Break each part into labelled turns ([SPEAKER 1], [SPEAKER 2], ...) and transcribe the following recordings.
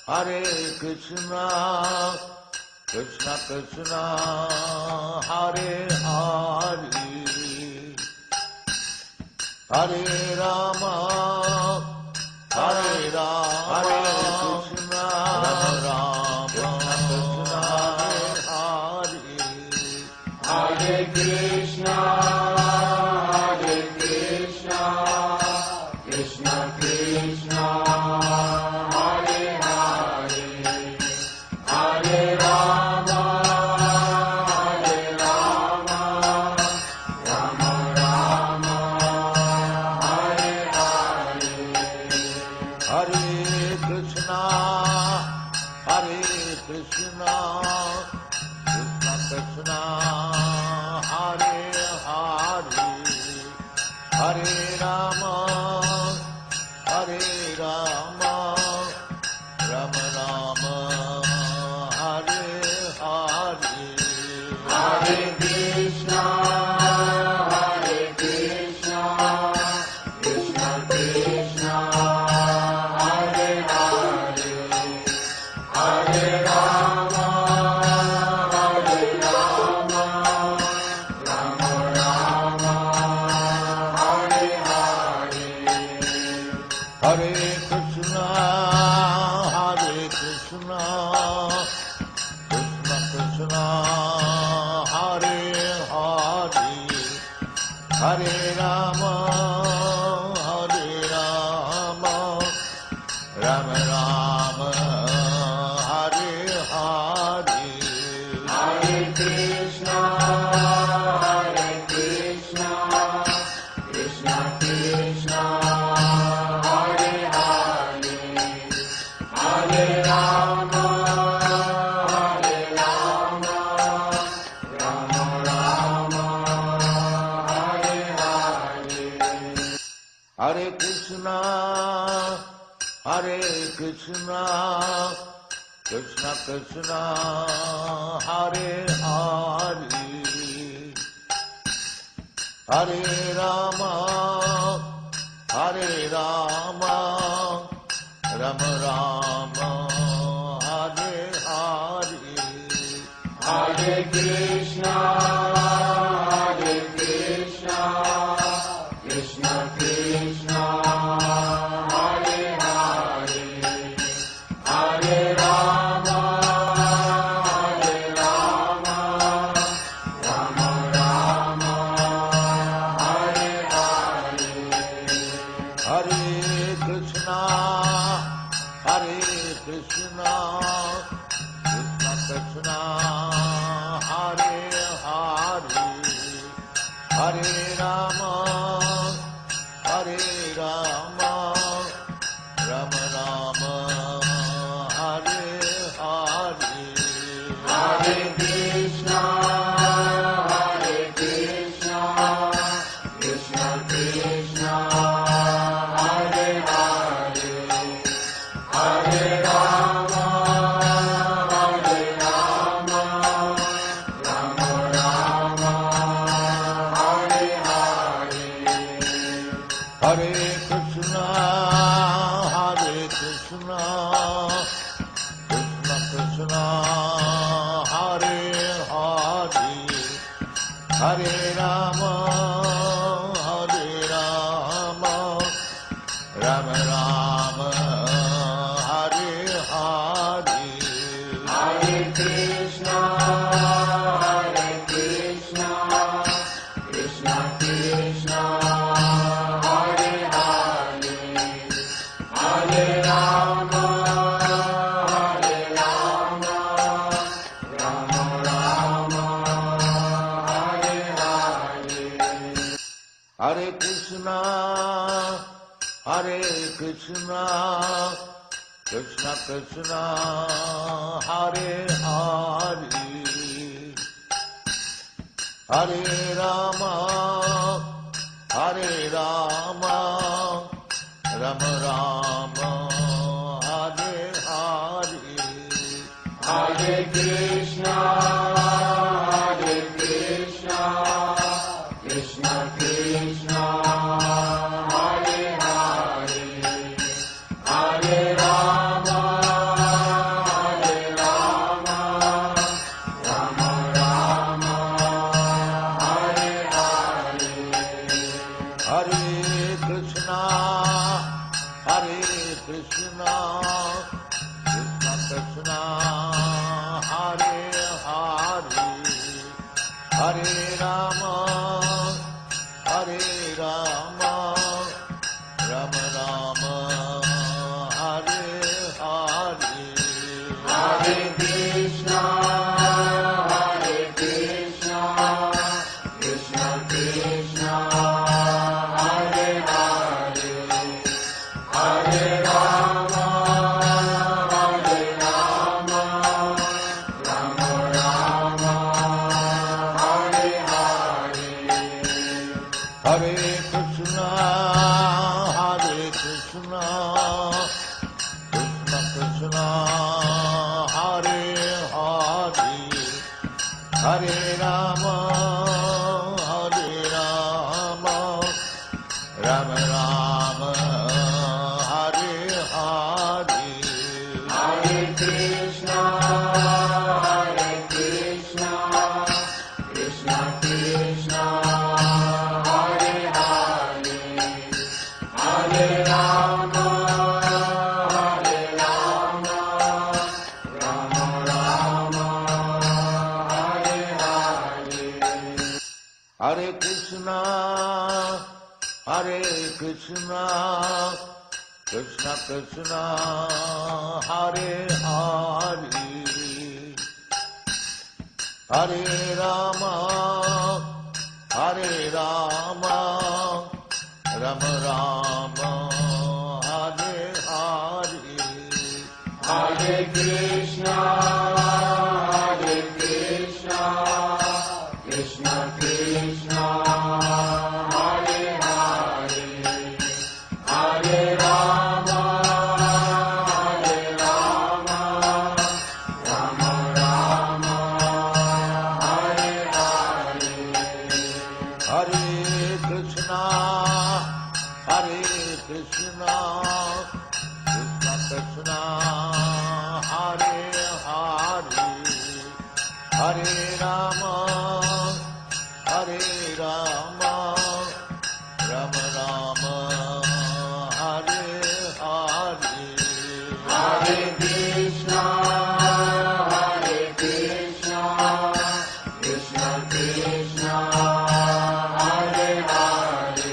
[SPEAKER 1] Hare Krishna, Krishna Krishna, Hare Hare, Hare Rama, Hare Rama, Hare Krishna, Rama Krishna, Hare Hare, Hare Krishna, Hare Krishna, Krishna Krishna, Hare Hare, Hare Rama, Hare Rama, Rama Rama, Hare Hare, Hare Krishna, Hare Krishna, Krishna Krishna, Hare Hare, Hare Rama, Hare Rama, Rama Rama, Hare Hare, Hare Krishna, Hare Krishna, Krishna Krishna, Hare Hare, Hare Rama, Hare Rama, Rama Rama, Hare Hare, Hare Krishna, Hare Krishna, Krishna Krishna, Hare Hare, Hare Rama, Hare Rama, Rama Rama, Hare Hare, Hare Krishna, Hare Krishna, Krishna Krishna, Hare Hare, Hare Rama, Hare Rama, Rama Rama, Hare Hare, Hare Krishna, Hare Krishna, Krishna Krishna, Hare Hare, Hare Rama, Hare Rama, Rama Rama, Hare Hare, Hare Krishna, Hare Krishna, Krishna Krishna, Hare Hare, Hare Rama, Hare Rama, Rama Rama, Hare Hare, Hare Krishna, Hare Krishna, Krishna Krishna, Hare Hare, Hare Rama, Hare Rama, Rama Rama, Hare Hare, Hare Krishna, Hare Krishna, Krishna Krishna, Hare Hare, Hare Rama, Hare Rama, Rama Rama, Hare Hare, Hare Krishna, Hare Krishna, Krishna Krishna, Hare Hare, Hare Rama, Hare Rama, Rama Rama, Hare Hare, Hare Krishna, Hare Krishna, Krishna Krishna, Hare Hare, Hare Rama, Hare Rama, Rama Rama, Hare Hare, Hare Krishna, Hare Krishna, Krishna Krishna, Hare Hare, Hare Rama, Hare Rama, Rama Rama, Hare Hare, Hare Krishna, Hare Krishna, Krishna Krishna, Hare Hare, Hare Rama, Krishna, Krishna Krishna, Hare Hare, Hare Rama, Hare Rama, Rama Rama, Hare Hare, Hare Krishna, Hare Krishna, Krishna Krishna, Hare Hare, Hare Rama, Hare Rama, Rama Rama, Hare Hare, Hare Krishna, Hare Krishna, Krishna Krishna, Hare Hare, Hare Rama, Hare Rama, Rama Rama, Hare Hare, Hare Krishna, Hare Krishna, Krishna Krishna, Hare Hare, Hare Rama, Hare Rama, Rama Rama, Hare Hare, Hare Krishna, Hare Krishna, Krishna Krishna, Hare Hare, Hare Rama, Hare Rama, Rama Rama, Hare Hare, Hare Krishna, Hare Krishna, Krishna Krishna, Hare Hare, Hare Rama, Hare Rama, Rama Rama, Hare Hare, Hare Krishna, Hare Krishna, Krishna Krishna, Hare Hare, Hare Rama, Hare Rama, Rama Rama, Hare Hare, Hare Krishna, Hare Krishna, Krishna Krishna, Hare Hare,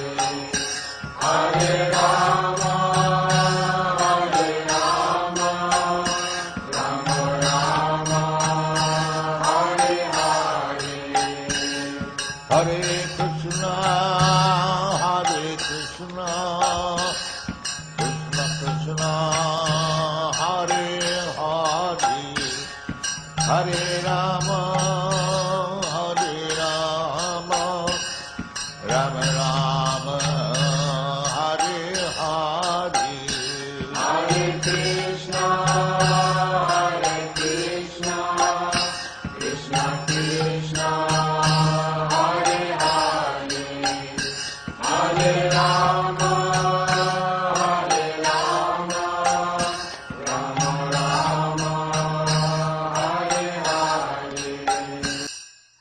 [SPEAKER 1] Hare Rama, Hare Rama, Rama Rama, Hare Hare, Hare Krishna, Hare Krishna, Krishna Krishna, Hare Hare, Hare Rama, Hare Rama, Rama Rama, Hare Hare, Hare Krishna, Hare Krishna, Krishna Krishna, Hare Hare, Hare Rama, Hare Rama, Rama Rama, Hare Hare,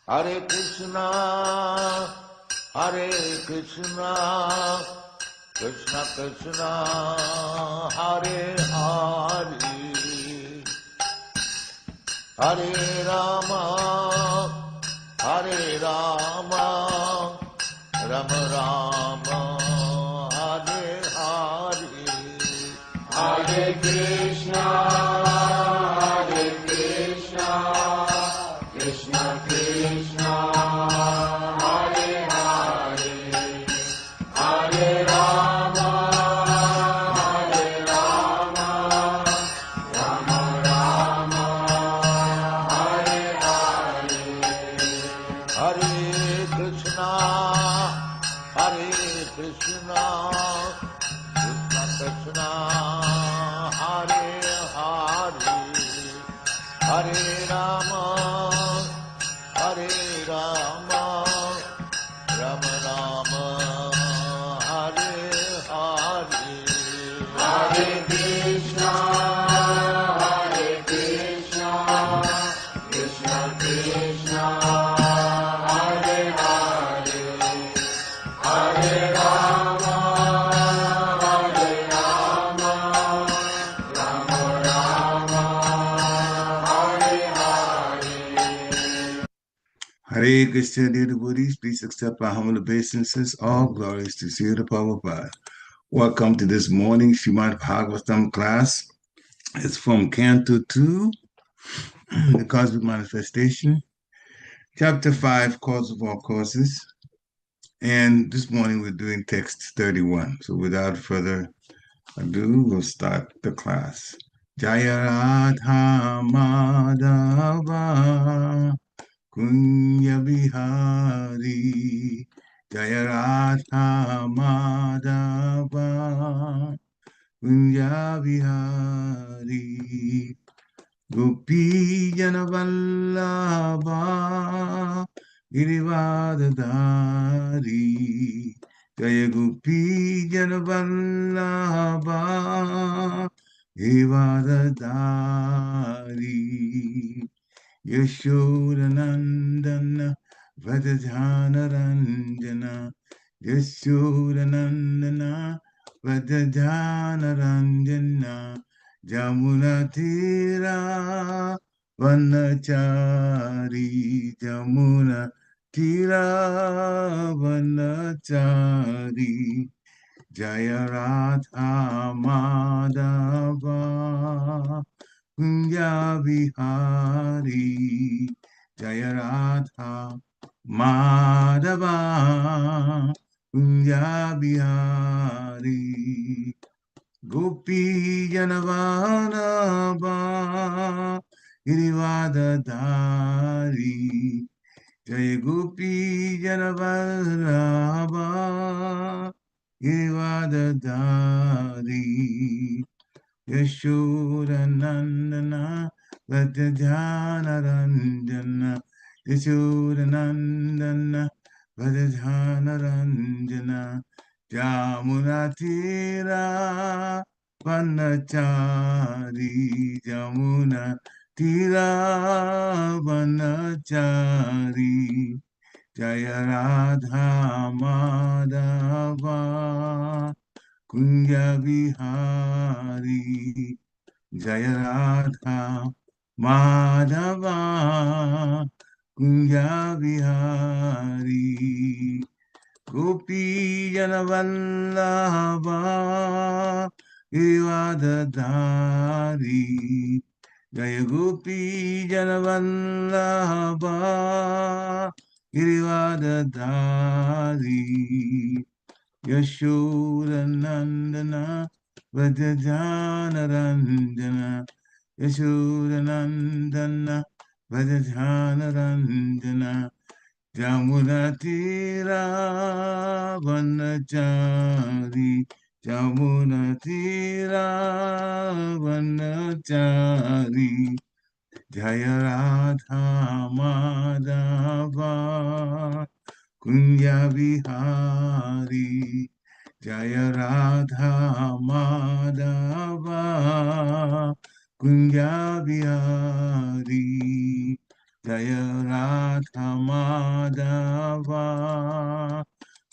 [SPEAKER 1] Hare Krishna, Hare Krishna, Krishna Krishna, Hare Hare, Hare Rama, Hare Rama, Rama Rama, Hare Hare, Hare Krishna, Hare Krishna, Krishna Krishna, Hare Hare, Hare Rama, Hare Rama, Rama Rama, Hare Hare, Hare Krishna, Hare Krishna, Krishna Krishna, Hare Hare, Hare Rama, Hare Rama, Rama Rama, Hare Hare, Hare Krishna, Hare Krishna, Krishna Krishna, Hare Hare, Hare Rama, Hare Rama,
[SPEAKER 2] Hare Krishna, dear devotees, please accept our humble obeisances. All glories to Sri Prabhupada. Welcome to this morning Srimad Bhagavatam class. It's from Canto 2, the Cosmic Manifestation, Chapter 5, Cause of All Causes. And this morning we're doing text 31. So without further ado, we'll start the class. Jaya Radha Madhava Kunya Bihari Jaya Radha Madhava Kunya Bihari Gopi Jana Vallabha Girivardhari Jaya Gopi Jana Vallabha Girivardhari Yashodanandana Vrajajanaranjana Yashodanandana Vrajajanaranjana Jamunatira Vanachari Jamunatira Vanachari Jaya Radha Madhava Kunya Vihari Jaya Radha Madhava Kunya Vihari Gopi Janavanabha Girivardhari Jaya Gopi Janavanabha Girivardhari Yashodanandana Vrajajanaranjana Yashodanandana Vrajajanaranjana Jamunatira Vanachari Jamunatira Vanachari Jaya Radha Madhava Kunya Vihari Jaya Radha Madhava Kunya Vihari Gopi Jana Vallabha Girivardhari Jaya Gopi Jana Vallabha Girivardhari Yashodanandana Vrajajanaranjana Yashodanandana Vrajajanaranjana Jamunatira Vanachari Jamunatira Vanachari Jaya Radha Madhava Kunya Vihari Jaya Radha Madhava Kunya Vihari Jaya Radha Madhava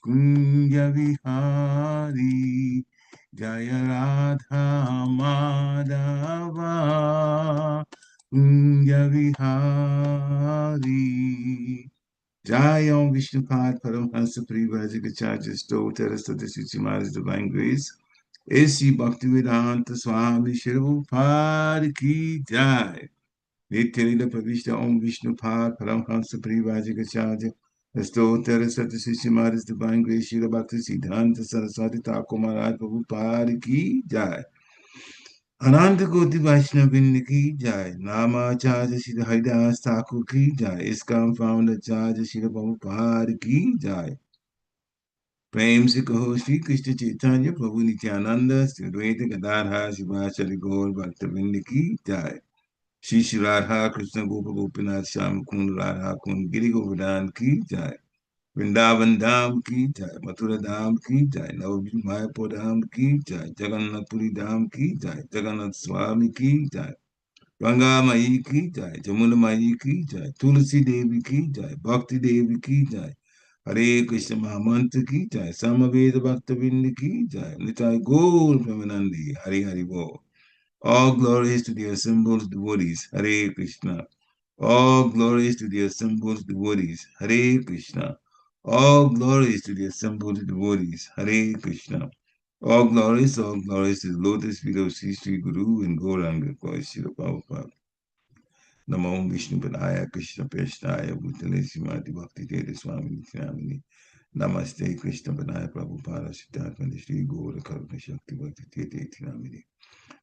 [SPEAKER 2] Kunya Vihari Jaya Radha Madhava Kunya Vihari Jai Om Vishnupad Paramhansa Parivājikacārya Stole Terrace of the Suchima's Divine Grace. A.C. Bhaktivedanta Swami Shirvupad Ki Jai. Nityanida Pravishta Om Vishnupad Paramhansa Parivājikacārya Stole Terrace of the Suchima's Divine Grace. Shira Bhakti Siddhanta Saraswati Thakur Maharaj Prabhupada Ki Jai. अनंत कोटि वैष्णव वृंद की जय नामाचार्य श्री हरिदास ठाकुर की जय ISKCON founder आचार्य श्री प्रभुपाद की जय प्रेम से कहो श्री कृष्ण चैतन्य प्रभु नित्यानंद श्री द्वैत गदाधर शिवाचार्य गौर भक्तवृंद की जय श्री श्री राधा कृष्ण गोप गोपीनाथ श्याम कुंड राधा कुंड गिरि गोवर्धन की जय वृंदावन धाम की जय मथुरा धाम की जय नवद्वीप मायापुर धाम की जय जगन्नाथपुरी धाम की जय जगन्नाथ स्वामी की जय गंगा माई की जय जमुना माई की जय तुलसी देवी की जय भक्ति देवी की जय हरे कृष्ण महामंत्र की जय समवेद भक्तविंद की जय निताय गौर प्रेमानंदी हरि हरि बोल. All glories to the assembled devotees. Hare Krishna. All glories to the assembled devotees. Hare Krishna. All glories to the assembled devotees. Hare Krishna. All glories to the lotus feet of Sri Sri Guru and Gauranga Srila Prabhupada. Namo Vishnu Padaya Krishna Peshtaya Bhutale Srimati Bhakti Teta Swami Nityanamini. Namaste Krishna Padaya Prabhupada Siddhartha Shri Gaura Karuna Shakti Bhakti Teta Nityanamini.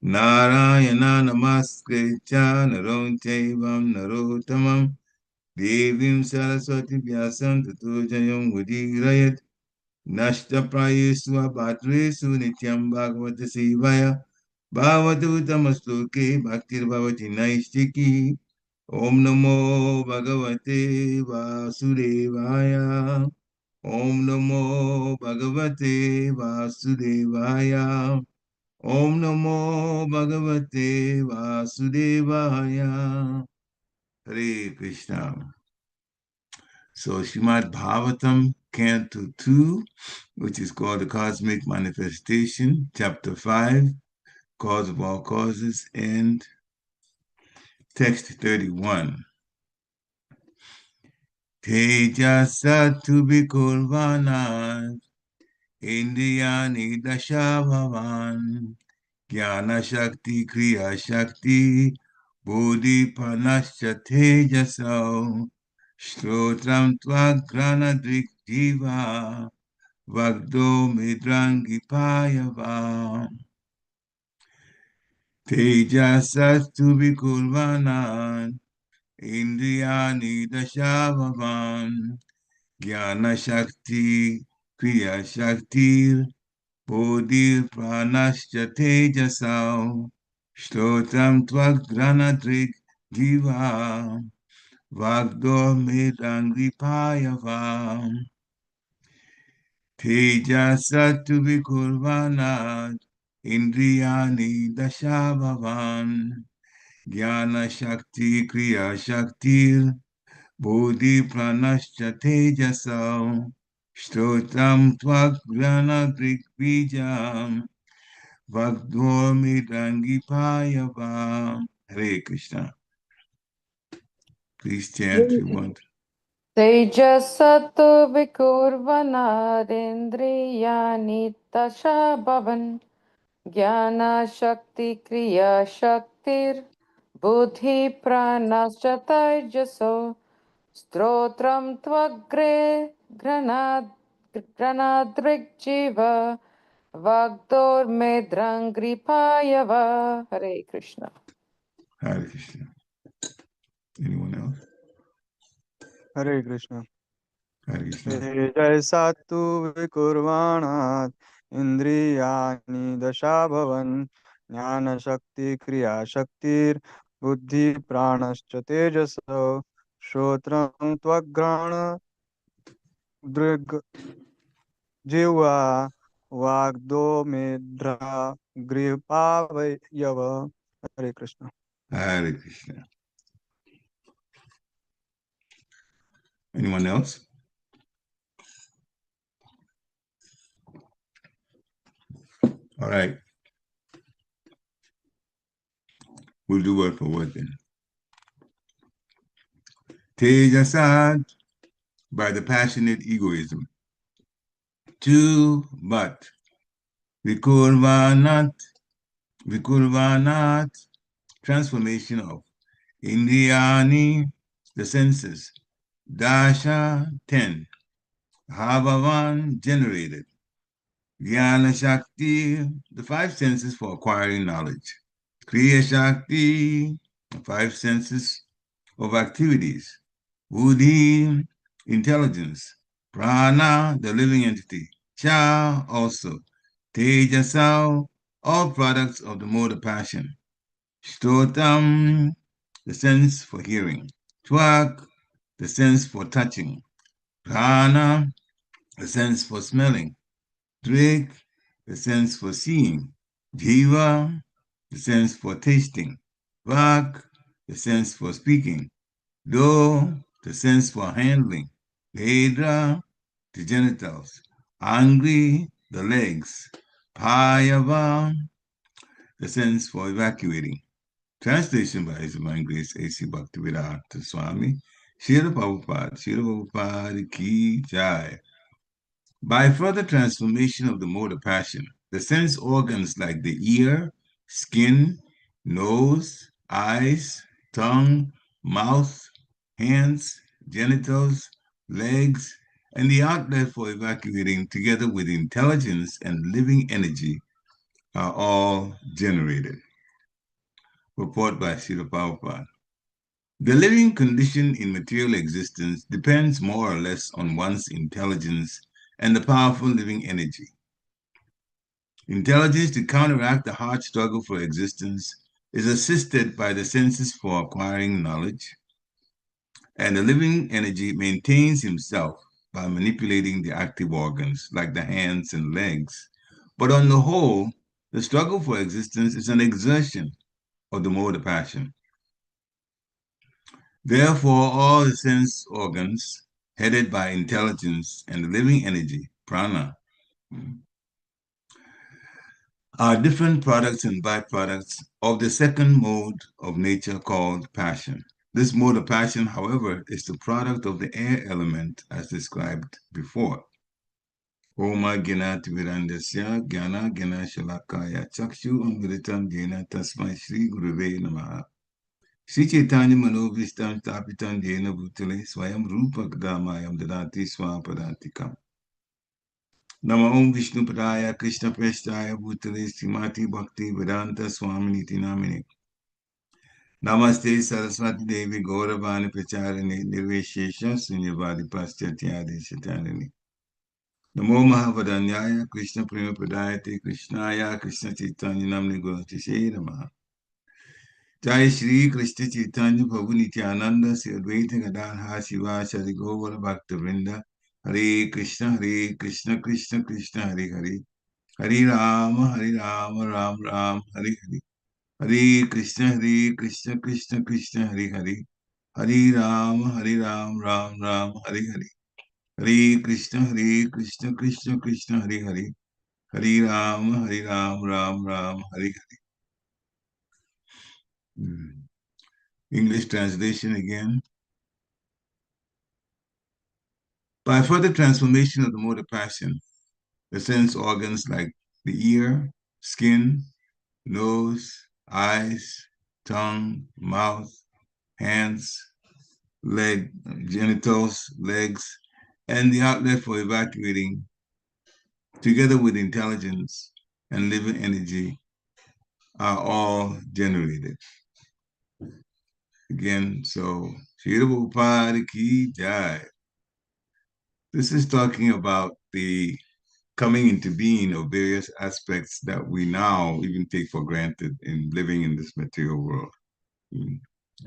[SPEAKER 2] Narayana Namaskritya Narom Chaivam Narottamam Devim Saraswati Vyasam Tato Jayam Udirayat Nashta Prayesu Abhatresu Nityam Bhagavata Sevaya Bhavatu Tamasloke Bhaktir Bhavati Naistiki Om Namo Bhagavate Vasudevaya Om Namo Bhagavate Vasudevaya Om Namo Bhagavate Vasudevaya. Hare Krishna. So Srimad Bhagavatam, Canto 2, which is called the Cosmic Manifestation, Chapter 5, Cause of All Causes, and text 31. Taijasāt vikurvāṇād, indriyāṇi daśābhavan, jñāna-śaktiḥ kriyā-śaktir, buddhiḥ taijasau, śrotraṁ tvag-ghrāṇa-dṛg-jihvā, vāg-dor-meḍhrāṅghri-pāyavaḥ. Taijasāt vikurvāṇād, indriyāṇi daśābhavan, jñāna-śaktiḥ kriyā-śaktir, prāṇaś taijasau, śrotraṁ tvag-ghrāṇa-dṛg-jihvā, vāg-dor-meḍhrāṅghri-pāyavaḥ. Taijasāt vikurvāṇād, indriyāṇi daśābhavan, jñāna-śaktiḥ kriyā-śaktir, prāṇaś taijasau, śrotraṁ tvag-ghrāṇa-dṛg-jihvā, vāg-dor-meḍhrāṅghri-pāyavaḥ. Hare Krishna. Please chant if you want.
[SPEAKER 3] taijasāt vikurvāṇād indriyāṇi daśābhavan jñāna-śaktiḥ kriyā-śaktir buddhiḥ prāṇaś taijasau śrotraṁ tvag-ghrāṇa-dṛg-jihvā vāg-dor-meḍhrāṅghri-pāyavaḥ. Hare Krishna.
[SPEAKER 2] Hare Krishna. Anyone else?
[SPEAKER 4] Hare Krishna.
[SPEAKER 2] Hare Krishna.
[SPEAKER 4] taijasāt vikurvāṇād indriyāṇi daśābhavan jñāna-śaktiḥ kriyā-śaktir buddhiḥ prāṇaś taijasau śrotraṁ tvag-ghrāṇa-dṛg-jihvā vāg-dor-meḍhrāṅghri-pāyavaḥ. Hare Krishna.
[SPEAKER 2] Hare Krishna. Anyone else? All right. We'll do word for word then. Taijasāt, by the passionate egoism. 2, but. Vikurvāṇād, transformation of. Indriyāṇi, the senses. Dasa, 10. Bhavavan, generated. Jnāna-śaktiḥ, the 5 senses for acquiring knowledge. Kriya-śaktir, the 5 senses of activities. Buddhiḥ, intelligence. Prāṇa, the living entity. Cha, also. Taijasau, all products of the mode of passion. Śrotraṁ, the sense for hearing. Tvag, the sense for touching. Ghrāṇa, the sense for smelling. Dṛg, the sense for seeing. Jihvā, the sense for tasting. Vāg, the sense for speaking. Dor, the sense for handling. Meḍhrā, the genitals. Anghri, the legs. Pāyavaḥ, the sense for evacuating. Translation by His Divine Grace A.C. Bhaktivedanta Swami Srila Prabhupada Ki Jai. By further transformation of the mode of passion, the sense organs like the ear, skin, nose, eyes, tongue, mouth, hands, genitals, legs, and the outlet for evacuating together with intelligence and living energy are all generated. Report by Srila Prabhupada. The living condition in material existence depends more or less on one's intelligence and the powerful living energy. Intelligence to counteract the hard struggle for existence is assisted by the senses for acquiring knowledge, and the living energy maintains himself by manipulating the active organs like the hands and legs. But on the whole, the struggle for existence is an exertion of the mode of passion. Therefore, all the sense organs headed by intelligence and the living energy, prana, are different products and byproducts of the second mode of nature called passion. This mode of passion, however, is the product of the air element as described before. Oma gena tivirandasya gyana gena shalakaya chakshu amritam jena tasmai shri guruve namaha. Sri Chaitanya Manovistam Tapitam Jena Bhutale Swayam Rupa Kadamayam Dadati Swapadantikam. Nama Om Vishnu Padaya Krishna Prestaya Bhutale Srimati Bhakti Vedanta Swaminiti Namini. Namaste Saraswati Devi Gauravani Pracharini Nirveshesha Sunyavadi Paschatya Shatanini. Namo Mahavadanyaya Krishna Prema Padayate Krishnaya Krishna Chaitanya Namni Gurati Namaha. Jai Shri Krishna Chaitanya Prabhu Nityananda Sri Advaita Gadadhara Shiva Shri Govara Bhakta Vrinda Hare Krishna Krishna Krishna Hare Hare Hare Rama Ram Ram Hare Hare Hare Krishna Krishna Hare Hare Hare Rama Ram Ram Hare Hare Hare Krishna Krishna Hare Hare Hare Rama Ram Ram Hare Hare. English translation again. By further transformation of the mode of passion, the sense organs like the ear, skin, nose, eyes, tongue, mouth, hands, genitals, legs, and the outlet for evacuating, together with intelligence and living energy, are all generated. Again, so Srila Prabhupada Ki Jai. This is talking about the coming into being of various aspects that we now even take for granted in living in this material world.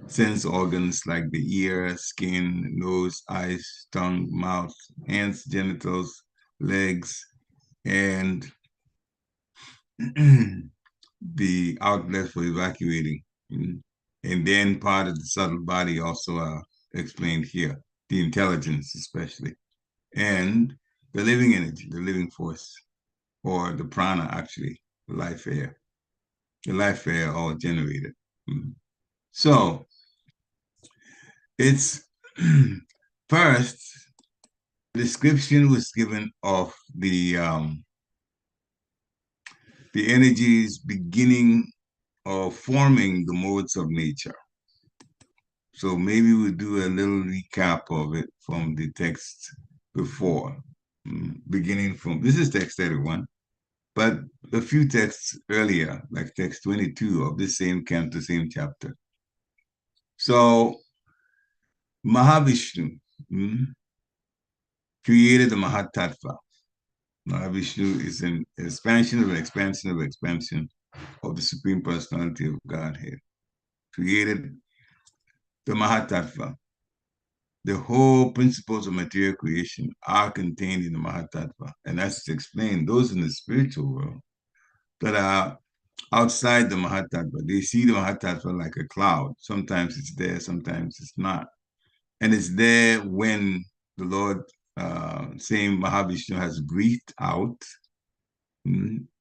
[SPEAKER 2] Sense organs like the ear, skin, nose, eyes, tongue, mouth, hands, genitals, legs, and the outlet for evacuating. And then part of the subtle body also are explained here, the intelligence especially, and the living energy, the living force, or the prana, actually, the life air. The life air all generated. So it's first, the description was given of the energies beginning of forming the modes of nature. So maybe we'll do a little recap of it from the text before, beginning from, this is text 31, but a few texts earlier, like text 22 of this same canto, same chapter. So Mahavishnu created the Mahatattva. Mahavishnu is an expansion of an expansion of an expansion of the Supreme Personality of Godhead. Created the Mahatattva. The whole principles of material creation are contained in the Mahatattva. And as it's explained, those in the spiritual world that are outside the Mahatattva, they see the Mahatattva like a cloud. Sometimes it's there, sometimes it's not. And it's there when the Lord, saying Mahavishnu, has breathed out,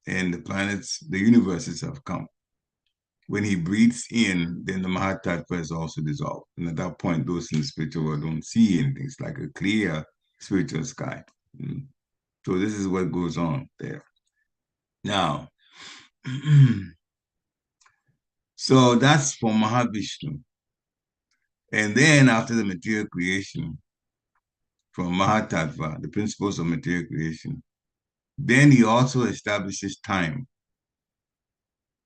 [SPEAKER 2] and the planets, the universes have come. when he breathes in, then the Mahatattva is also dissolved. And at that point, those in the spiritual world don't see anything. It's like a clear spiritual sky. So this is what goes on there. Now, so that's for Mahavishnu. And then after the material creation, from Mahatattva, the principles of material creation, then he also establishes time.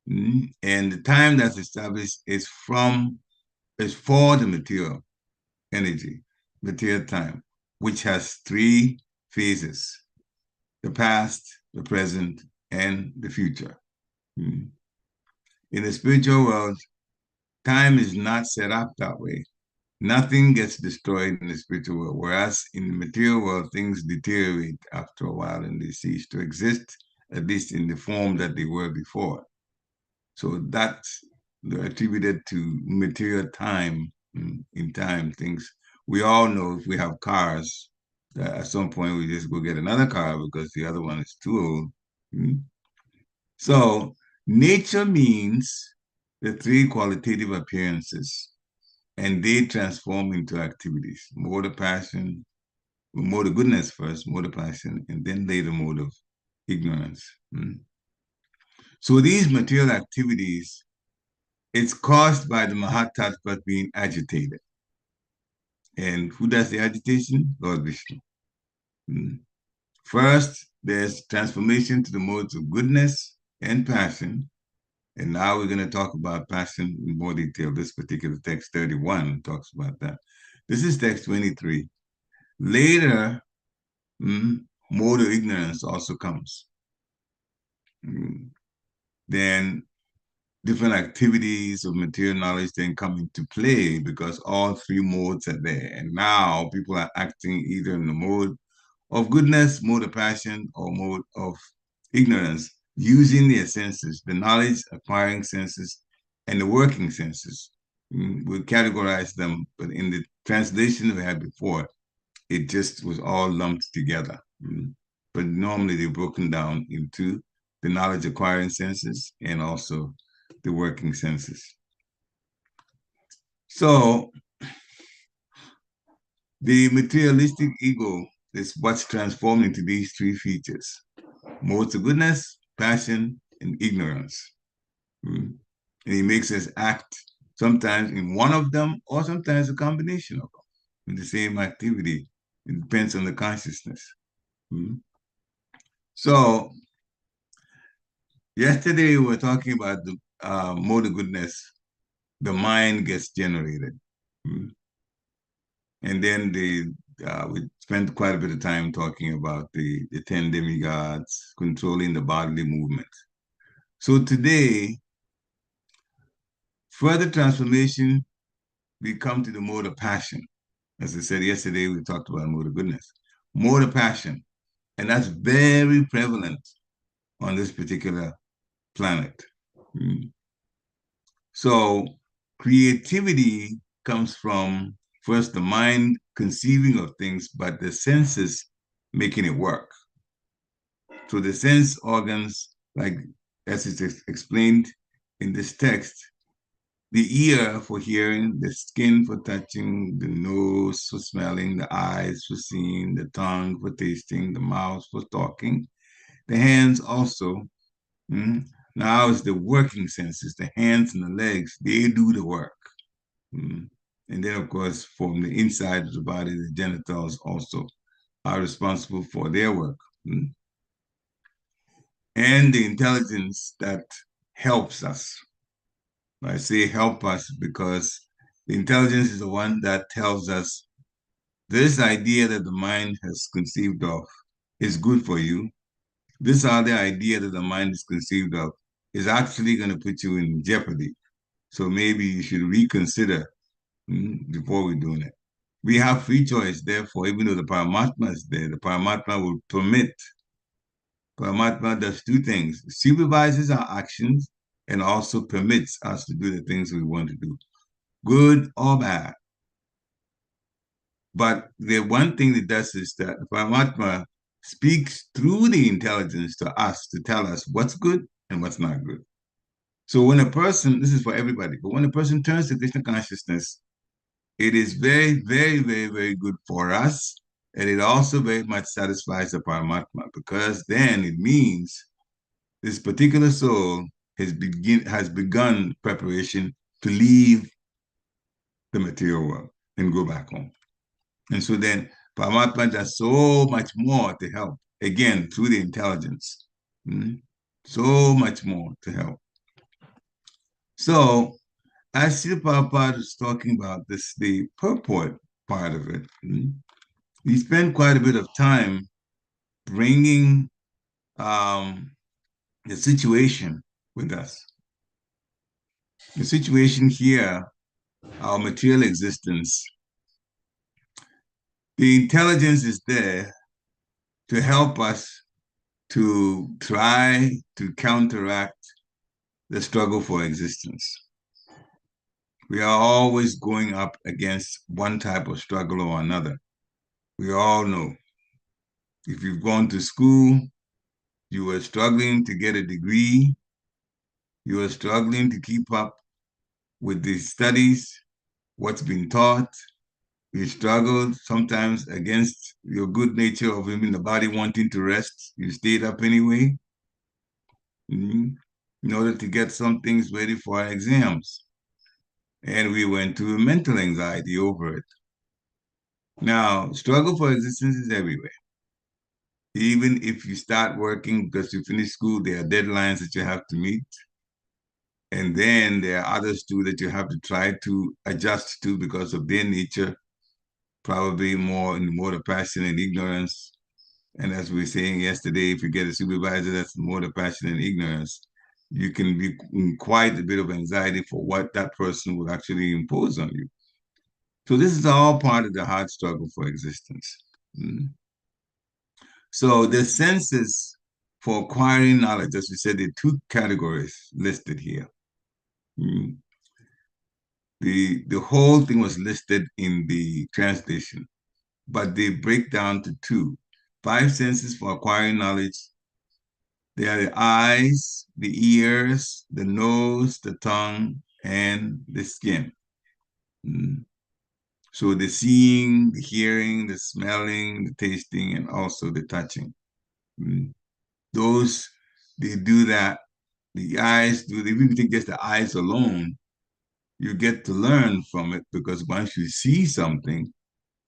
[SPEAKER 2] And the time that's established is for the material energy, material time, which has 3 phases: the past, the present, and the future. In the spiritual world, time is not set up that way. Nothing gets destroyed in the spiritual world, whereas in the material world, things deteriorate after a while and they cease to exist, at least in the form that they were before. So that's attributed to material time. In time, things, we all know if we have cars, that at some point we just go get another car because the other one is too old. So nature means the 3 qualitative appearances, and they transform into activities: mode of passion, mode of goodness first, mode of passion, and then later mode of ignorance. So these material activities, it's caused by the Mahatattva being agitated. And who does the agitation? Lord Vishnu. First, there's transformation to the modes of goodness and passion. And now we're going to talk about passion in more detail. This particular text 31 talks about that. This is text 23. Later, mode of ignorance also comes. Then different activities of material knowledge then come into play because all 3 modes are there. And now people are acting either in the mode of goodness, mode of passion, or mode of ignorance, using their senses, the knowledge acquiring senses and the working senses. We categorize them, but in the translation we had before, it just was all lumped together. But normally they're broken down into the knowledge acquiring senses and also the working senses. So the materialistic ego is what's transformed into these 3 features: modes of goodness, passion, and ignorance. And he makes us act sometimes in one of them or sometimes a combination of them in the same activity. It depends on the consciousness. So yesterday we were talking about the mode of goodness. The mind gets generated. And then we spent quite a bit of time talking about the 10 demigods controlling the bodily movement. So today, further transformation, we come to the mode of passion. As I said yesterday, we talked about mode of goodness. Mode of passion. And that's very prevalent on this particular planet. So creativity comes from first the mind conceiving of things, but the senses making it work. So the sense organs, like as it's explained in this text, the ear for hearing, the skin for touching, the nose for smelling, the eyes for seeing, the tongue for tasting, the mouth for talking, the hands also. Now it's the working senses, the hands and the legs, they do the work. And then, of course, from the inside of the body, the genitals also are responsible for their work. And the intelligence that helps us. I say help us because the intelligence is the one that tells us this idea that the mind has conceived of is good for you. This other idea that the mind is conceived of is actually going to put you in jeopardy. So maybe you should reconsider before we're doing it. We have free choice, therefore, even though the Paramatma is there, the Paramatma will permit. Paramatma does 2 things: supervises our actions and also permits us to do the things we want to do, good or bad. But the one thing it does is that the Paramatma speaks through the intelligence to us to tell us what's good and what's not good. So when a person, this is for everybody, but when a person turns to Krishna consciousness, it is very, very, very, very good for us. And it also very much satisfies the Paramatma, because then it means this particular soul has begun preparation to leave the material world and go back home. And so then Paramatma does so much more to help, again, through the intelligence. So much more to help. So as Srila Prabhupada is talking about this, the purport part of it, we spend quite a bit of time bringing the situation with us. The situation here, our material existence, the intelligence is there to help us to try to counteract the struggle for existence. We are always going up against one type of struggle or another. We all know. If you've gone to school, you were struggling to get a degree, you were struggling to keep up with the studies, what's been taught. You struggled sometimes against your good nature of even the body wanting to rest. You stayed up anyway, in order to get some things ready for our exams. And we went through mental anxiety over it. Now, struggle for existence is everywhere. Even if you start working because you finish school, there are deadlines that you have to meet. And then there are others too that you have to try to adjust to because of their nature, probably more in the mode of passion and ignorance. And as we were saying yesterday, if you get a supervisor that's more the passion and ignorance, you can be in quite a bit of anxiety for what that person will actually impose on you. So this is all part of the hard struggle for existence. So the senses for acquiring knowledge, as we said, there are two categories listed here. The whole thing was listed in the translation, but they break down to two. 5 senses for acquiring knowledge. They are the eyes, the ears, the nose, the tongue, and the skin. So the seeing, the hearing, the smelling, the tasting, and also the touching. Those, they do that. The eyes do, even if you think just the eyes alone, you get to learn from it, because once you see something,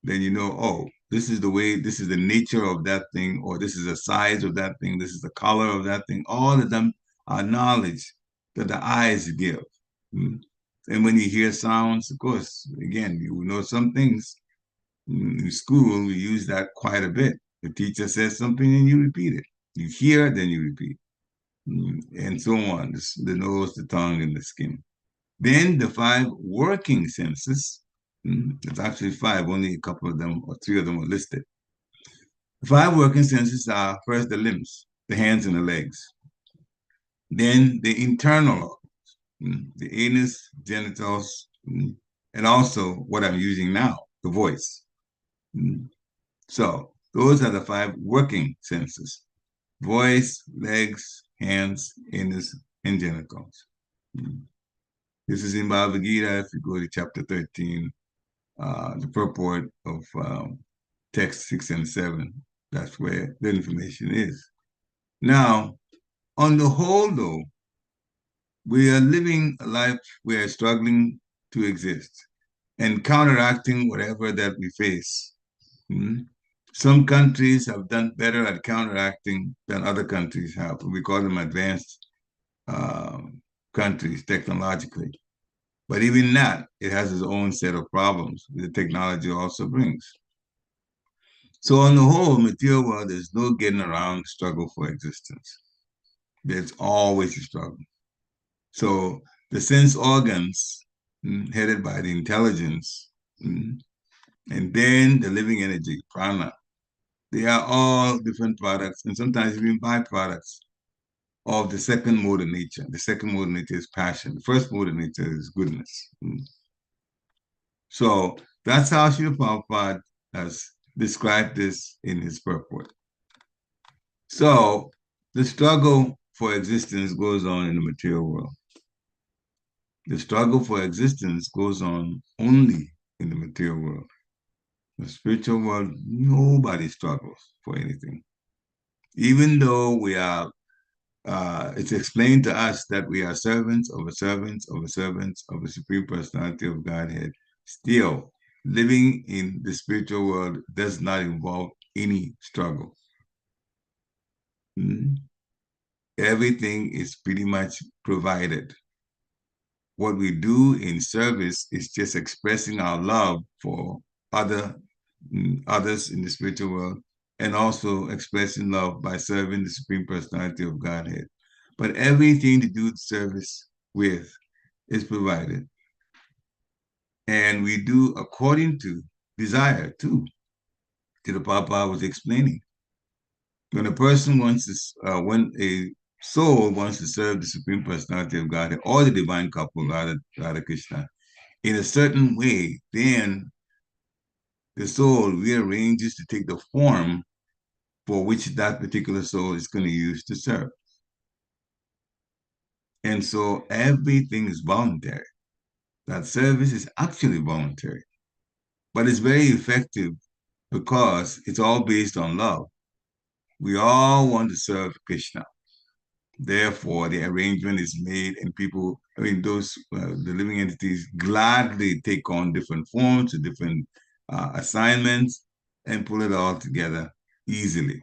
[SPEAKER 2] then you know, oh, this is the way, this is the nature of that thing, or this is the size of that thing, this is the color of that thing. All of them are knowledge that the eyes give. And when you hear sounds, of course, again, you know some things. In school, we use that quite a bit. The teacher says something and you repeat it. You hear, then you repeat. And so on, the nose, the tongue, and the skin. Then the 5 working senses, it's actually 5, only a couple of them or 3 of them are listed. The 5 working senses are first the limbs, the hands and the legs. Then the internal organs, the anus, genitals, and also what I'm using now, the voice. So those are the 5 working senses: voice, legs, hands, anus, and genitals. This is in Bhagavad Gita. If you go to chapter 13, the purport of text 6 and 7, that's where the information is. Now, on the whole, though, we are living a life we are struggling to exist and counteracting whatever that we face. Some countries have done better at counteracting than other countries have. We call them advanced countries technologically. But even that, it has its own set of problems the technology also brings. So on the whole, material world, there's no getting around the struggle for existence. There's always a struggle. So the sense organs, headed by the intelligence, and then the living energy, prana, they are all different products, and sometimes even byproducts of the second mode of nature. The second mode of nature is passion. The first mode of nature is goodness. So that's how Srila Prabhupada has described this in his purport. So the struggle for existence goes on in the material world. The struggle for existence goes on only in the material world. The spiritual world, nobody struggles for anything. Even though we are, it's explained to us that we are servants of a servants of a servants of a Supreme Personality of Godhead, still living in the spiritual world does not involve any struggle. Everything is pretty much provided. What we do in service is just expressing our love for others in the spiritual world, and also expressing love by serving the Supreme Personality of Godhead. But everything to do with service with is provided. And we do according to desire too. The Papa was explaining. When a person wants to, when a soul wants to serve the Supreme Personality of Godhead or the Divine Couple, Radha Krishna, in a certain way, then the soul rearranges to take the form for which that particular soul is going to use to serve. And so everything is voluntary. That service is actually voluntary, but it's very effective because it's all based on love. We all want to serve Krishna. Therefore, the arrangement is made, and people, the living entities gladly take on different forms, different assignments, and pull it all together easily.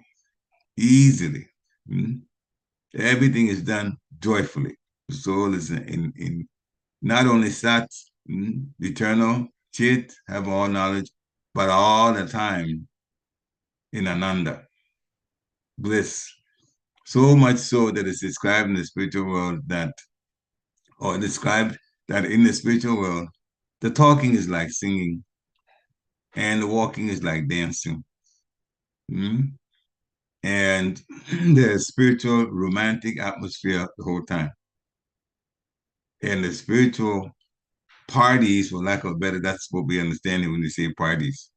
[SPEAKER 2] Everything is done joyfully. The soul is in not only Sat, eternal, Chit, have all knowledge, but all the time in Ananda, bliss. So much so that it's described in the spiritual world described that in the spiritual world, the talking is like singing and the walking is like dancing. And there's spiritual romantic atmosphere the whole time. And the spiritual parties, for lack of a better, that's what we understand when we say parties.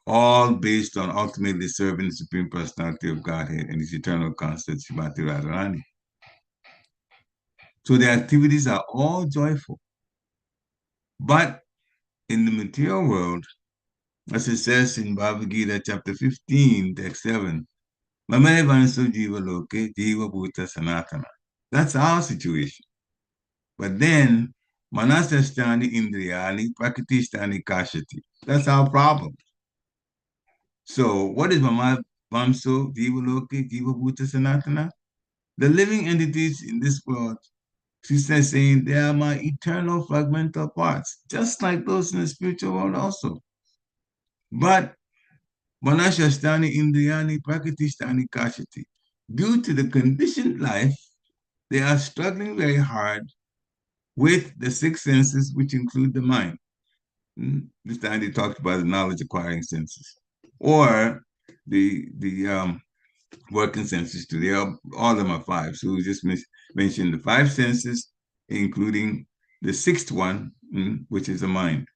[SPEAKER 2] All based on ultimately serving the Supreme Personality of Godhead and His eternal constant, Srimati Radharani. So the activities are all joyful. But in the material world, as it says in Bhagavad Gita, chapter 15, text 7, Mamaya Vanso Jiva Loke, Jiva Bhuta Sanatana. That's our situation. But then, Manasasthani Indriyāṇi Prakritisthani Kāshati. That's our problem. So, what is Mama Vamso Jiva Loke, Jiva Bhuta Sanatana? The living entities in this world, she says, saying they are my eternal fragmental parts, just like those in the spiritual world also. But Manasasthani Indriyāṇi Prakritisthani Kāshati. Due to the conditioned life, they are struggling very hard with the six senses, which include the mind. This time they talked about the knowledge acquiring senses, or the working senses too. All of them are five. So we just mentioned the five senses, including the sixth one, which is the mind.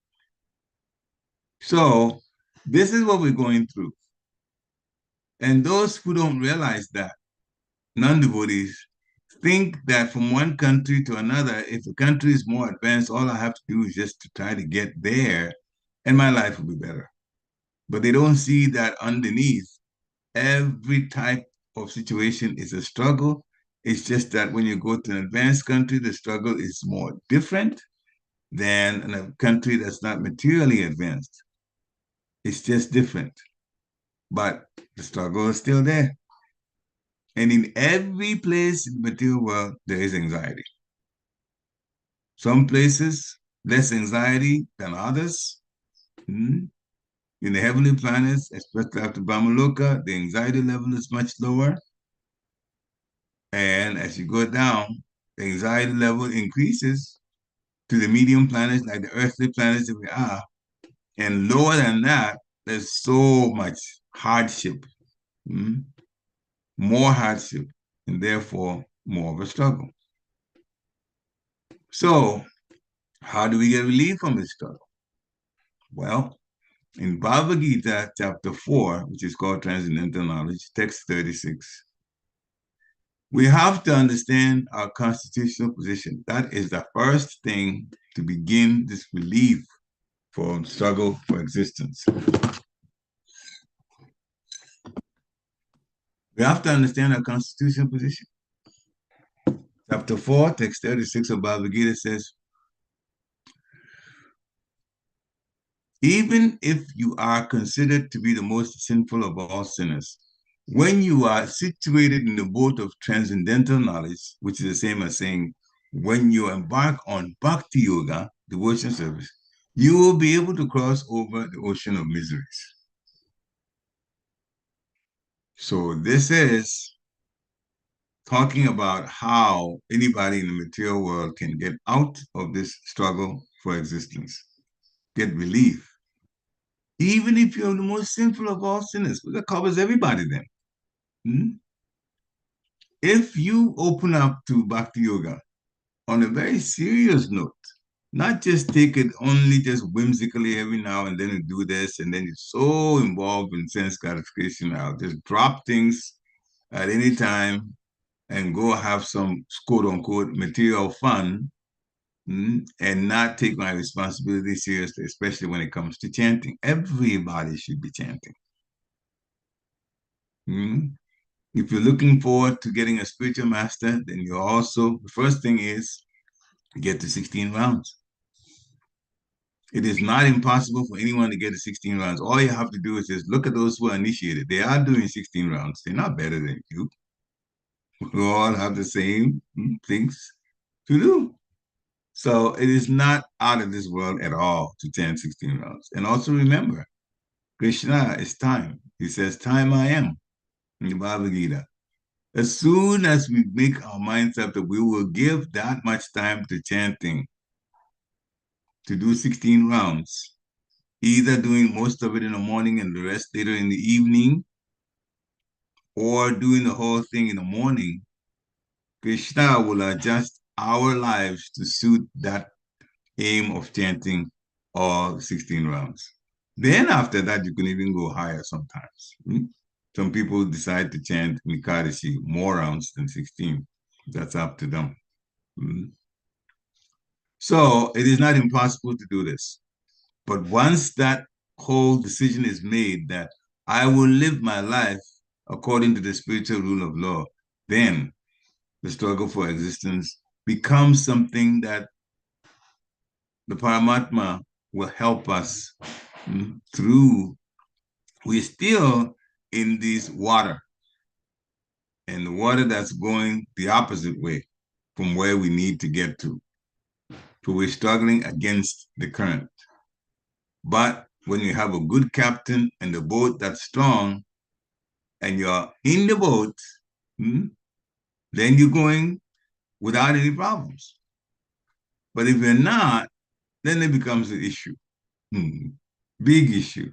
[SPEAKER 2] So this is what we're going through. And those who don't realize that, non-devotees, think that from one country to another, if the country is more advanced, all I have to do is just to try to get there and my life will be better. But they don't see that underneath, every type of situation is a struggle. It's just that when you go to an advanced country, the struggle is more different than in a country that's not materially advanced. It's just different. But the struggle is still there. And in every place in the material world, there is anxiety. Some places, less anxiety than others. In the heavenly planets, especially after Brahmaloka, the anxiety level is much lower. And as you go down, the anxiety level increases to the medium planets, like the earthly planets that we are. And lower than that, there's so much hardship. More hardship, and therefore more of a struggle. So, how do we get relief from this struggle? Well, in Bhagavad Gita, chapter 4, which is called Transcendental Knowledge, text 36, We have to understand our constitutional position. That is the first thing to begin this relief from struggle for existence. We have to understand our constitutional position. Chapter 4, text 36 of Bhagavad-gītā says, even if you are considered to be the most sinful of all sinners, when you are situated in the boat of transcendental knowledge, which is the same as saying, when you embark on bhakti yoga, devotion service, you will be able to cross over the ocean of miseries. So this is talking about how anybody in the material world can get out of this struggle for existence, get relief. Even if you're the most sinful of all sinners, that covers everybody then. If you open up to Bhakti Yoga on a very serious note, not just take it only just whimsically every now and then and do this, and then you're so involved in sense gratification, I'll just drop things at any time and go have some quote-unquote material fun and not take my responsibility seriously, especially when it comes to chanting. Everybody should be chanting. If you're looking forward to getting a spiritual master, then you also, the first thing is to get to 16 rounds. It is not impossible for anyone to get to 16 rounds. All you have to do is just look at those who are initiated. They are doing 16 rounds. They're not better than you. We all have the same things to do. So it is not out of this world at all to chant 16 rounds. And also remember, Krishna is time. He says, time I am in the Bhagavad-gītā. As soon as we make our minds up that we will give that much time to chanting, to do 16 rounds, either doing most of it in the morning and the rest later in the evening, or doing the whole thing in the morning, Krishna will adjust our lives to suit that aim of chanting all 16 rounds. Then after that, you can even go higher sometimes. Some people decide to chant Nikadashi more rounds than 16. That's up to them. So it is not impossible to do this. But once that whole decision is made that I will live my life according to the spiritual rule of law, then the struggle for existence becomes something that the Paramatma will help us through. We're still in this water, and the water that's going the opposite way from where we need to get to. So we're struggling against the current. But when you have a good captain and the boat that's strong, and you're in the boat, then you're going without any problems. But if you're not, then it becomes an issue, big issue.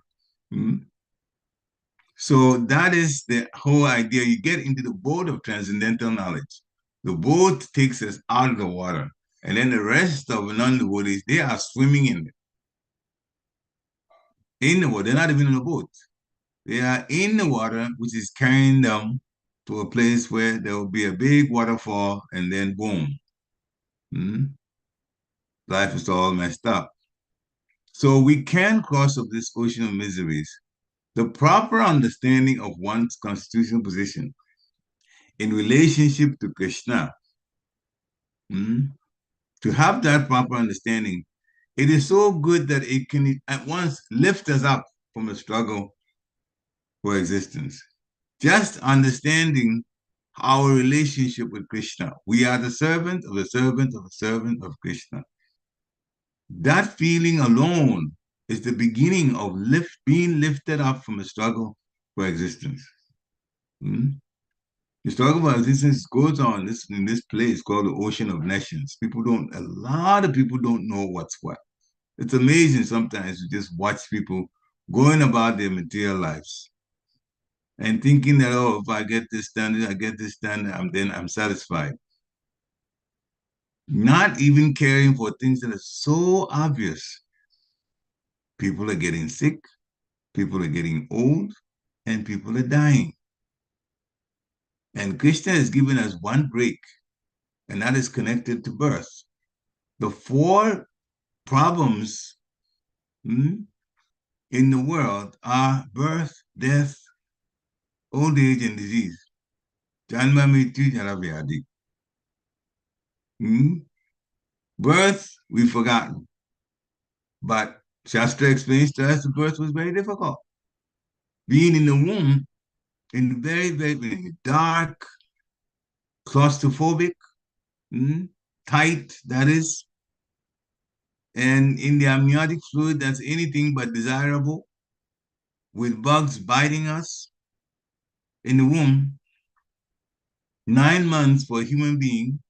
[SPEAKER 2] So that is the whole idea. You get into the boat of transcendental knowledge. The boat takes us out of the water, and then the rest of the non-devotees, they are swimming in it. In the water, they're not even in a boat. They are in the water, which is carrying them to a place where there will be a big waterfall, and then boom. Life is all messed up. So we can cross up this ocean of miseries. The proper understanding of one's constitutional position in relationship to Krishna, to have that proper understanding, it is so good that it can at once lift us up from the struggle for existence. Just understanding our relationship with Krishna. We are the servant of the servant of the servant of Krishna. That feeling alone is the beginning of being lifted up from the struggle for existence. The struggle for existence goes on in this place called the Ocean of Nations. A lot of people don't know what's what. It's amazing sometimes to just watch people going about their material lives and thinking that, oh, if I get this done, then I'm satisfied. Not even caring for things that are so obvious. People are getting sick, people are getting old, and people are dying. And Krishna has given us one break, and that is connected to birth. The four problems in the world are birth, death, old age, and disease. Janma, mrityu, jara, vyadhi. Birth, we've forgotten. But Shastra explains to us the birth was very difficult. Being in the womb, in the very, very dark, claustrophobic, tight, that is, and in the amniotic fluid, that's anything but desirable, with bugs biting us in the womb. 9 months for a human being,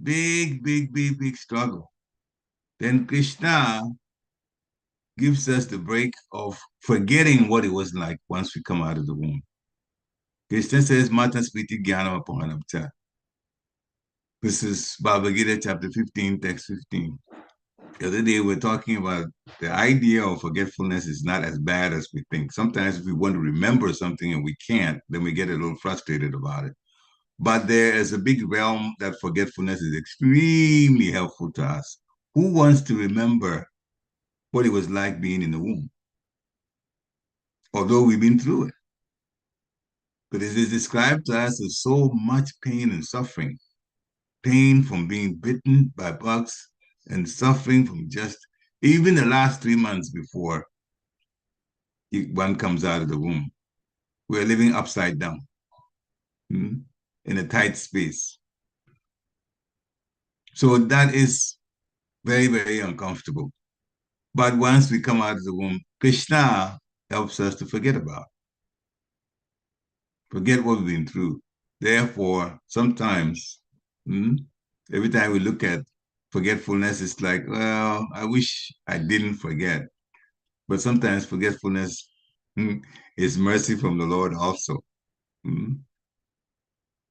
[SPEAKER 2] big, big, big, big struggle. Then Krishna gives us the break of forgetting what it was like once we come out of the womb. Krishna says, Mata Spiti Jnana Apahanapcha. This is Bhagavad Gita, chapter 15, text 15. The other day, we're talking about the idea of forgetfulness is not as bad as we think. Sometimes if we want to remember something and we can't, then we get a little frustrated about it. But there is a big realm that forgetfulness is extremely helpful to us. Who wants to remember what it was like being in the womb? Although we've been through it. But it is described to us as so much pain and suffering. Pain from being bitten by bugs and suffering from just even the last 3 months before one comes out of the womb. We're living upside down in a tight space. So that is very, very uncomfortable. But once we come out of the womb, Krishna helps us to forget about. Forget what we've been through. Therefore, sometimes, every time we look at forgetfulness, it's like, well, I wish I didn't forget. But sometimes forgetfulness is mercy from the Lord also.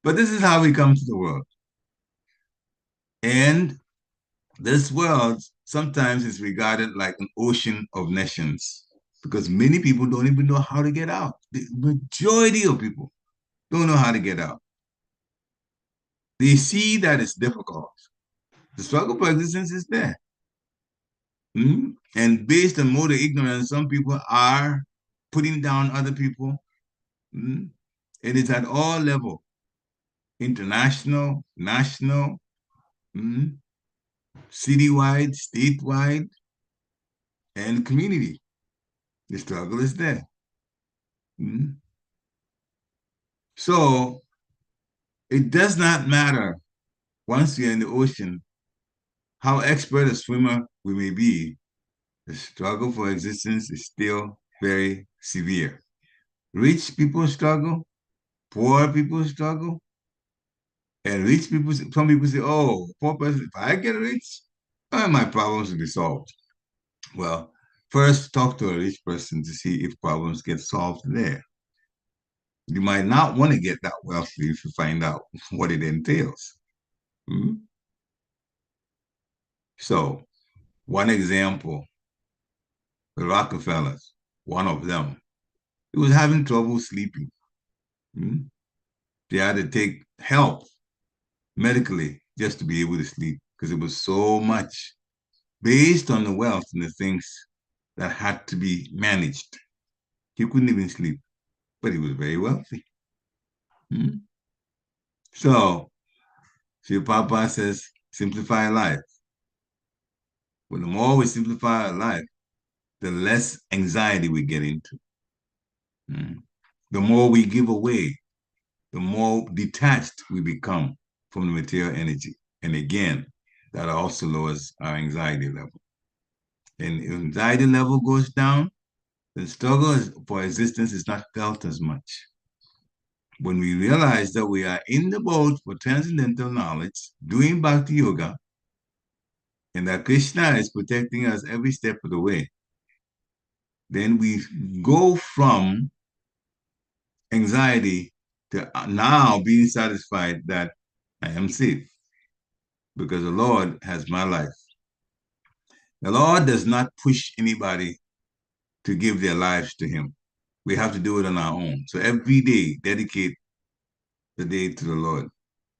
[SPEAKER 2] But this is how we come to the world. And this world sometimes is regarded like an ocean of nations because many people don't even know how to get out. The majority of people don't know how to get out. They see that it's difficult. The struggle for existence is there. And based on moral ignorance, some people are putting down other people. And it's at all levels, international, national, citywide, statewide, and community. The struggle is there. So it does not matter once you're in the ocean how expert a swimmer we may be, the struggle for existence is still very severe. Rich people struggle, poor people struggle, and rich people, some people say, oh, poor person, if I get rich, my problems will be solved. Well, first talk to a rich person to see if problems get solved there. You might not want to get that wealthy if you find out what it entails. So, one example, the Rockefellers, one of them, he was having trouble sleeping. They had to take help medically just to be able to sleep because it was so much based on the wealth and the things that had to be managed. He couldn't even sleep, but he was very wealthy. So, Shiva Papa says, simplify life. Well, the more we simplify our life, the less anxiety we get into. The more we give away, the more detached we become from the material energy. And again, that also lowers our anxiety level. And if anxiety level goes down, the struggle for existence is not felt as much. When we realize that we are in the boat for transcendental knowledge, doing bhakti yoga, and that Krishna is protecting us every step of the way, then we go from anxiety to now being satisfied that I am safe because the Lord has my life. The Lord does not push anybody to give their lives to him. We have to do it on our own. So every day, dedicate the day to the Lord.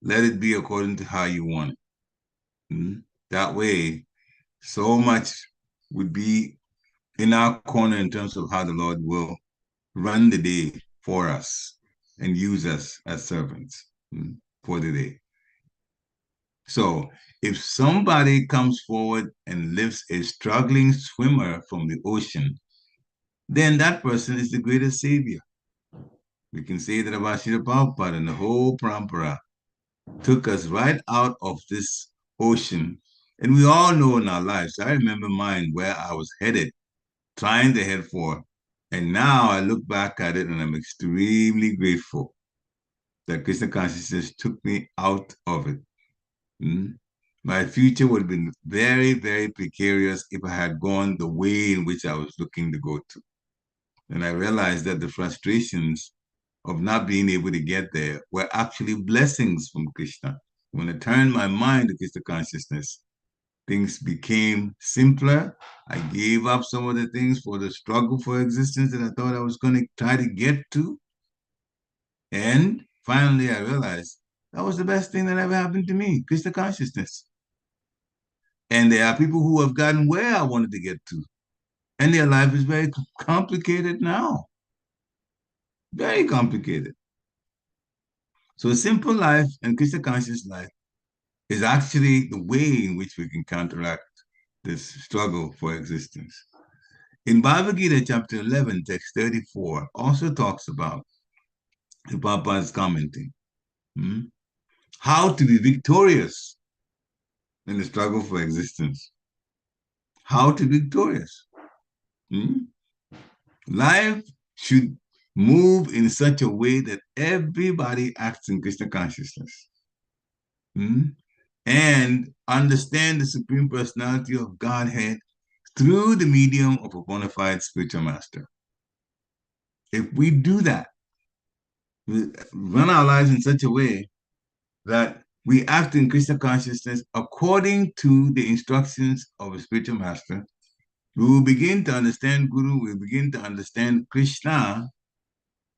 [SPEAKER 2] Let it be according to how you want it. That way, so much would be in our corner in terms of how the Lord will run the day for us and use us as servants for the day. So if somebody comes forward and lifts a struggling swimmer from the ocean, then that person is the greatest savior. We can say that about Srila Prabhupada and the whole parampara took us right out of this ocean. And we all know in our lives, I remember mine where I was headed, trying to head for. And now I look back at it and I'm extremely grateful that Krishna consciousness took me out of it. My future would have been very, very precarious if I had gone the way in which I was looking to go to. And I realized that the frustrations of not being able to get there were actually blessings from Krishna. When I turned my mind to Krishna consciousness, things became simpler. I gave up some of the things for the struggle for existence that I thought I was going to try to get to. And finally, I realized that was the best thing that ever happened to me, Krishna consciousness. And there are people who have gotten where I wanted to get to. And their life is very complicated now. Very complicated. So a simple life and Krishna conscious life is actually the way in which we can counteract this struggle for existence. In Bhagavad Gita chapter 11, text 34, also talks about, the Papa is commenting, how to be victorious in the struggle for existence. How to be victorious. Life should move in such a way that everybody acts in Krishna consciousness. And understand the Supreme Personality of Godhead through the medium of a bona fide spiritual master. If we do that, we run our lives in such a way that we act in Krishna consciousness according to the instructions of a spiritual master, we will begin to understand Guru, we will begin to understand Krishna.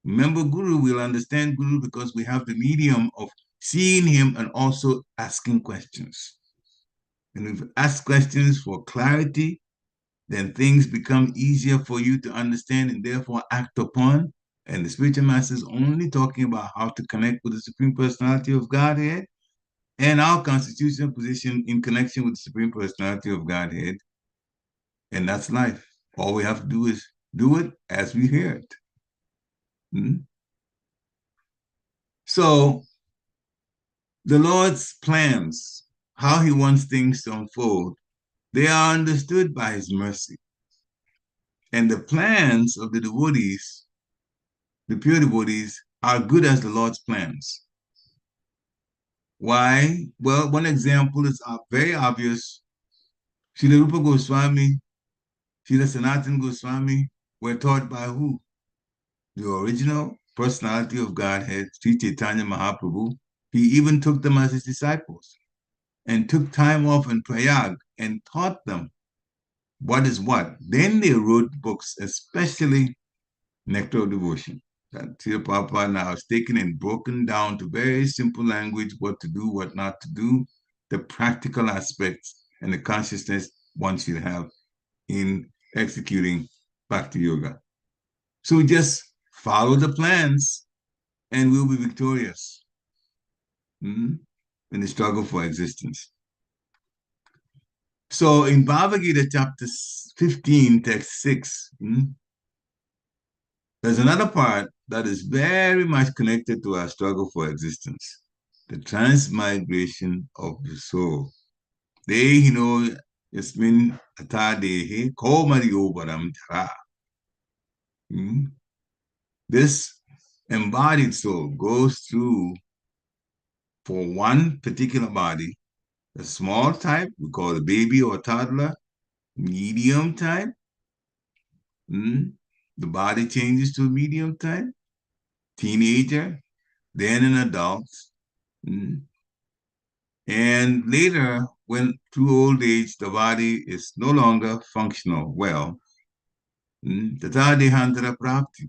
[SPEAKER 2] Remember, Guru, we'll understand Guru because we have the medium of seeing him and also asking questions. And if you ask questions for clarity, then things become easier for you to understand and therefore act upon. And the spiritual master is only talking about how to connect with the Supreme Personality of Godhead and our constitutional position in connection with the Supreme Personality of Godhead. And that's life. All we have to do is do it as we hear it. So the Lord's plans, how he wants things to unfold, they are understood by his mercy. And the plans of the devotees, the pure devotees, are good as the Lord's plans. Why? Well, one example is very obvious. Srila Rupa Goswami, Srila Sanatana Goswami were taught by who? The original personality of Godhead, Sri Chaitanya Mahaprabhu. He even took them as his disciples and took time off in Prayag and taught them what is what. Then they wrote books, especially Nectar of Devotion, that Srila Prabhupada now has taken and broken down to very simple language, what to do, what not to do, the practical aspects and the consciousness one should have in executing Bhakti Yoga. So just follow the plans and we'll be victorious in the struggle for existence. So in Bhagavad Gita chapter 15, text 6, there's another part that is very much connected to our struggle for existence, the transmigration of the soul. Dehino yasmin ata dehe ko mariyo varam dhara. This embodied soul goes through, for one particular body, a small type, we call it baby or toddler, medium type. The body changes to a medium type, teenager, then an adult. And later, when through old age, the body is no longer functional well, tata dehantara prapti.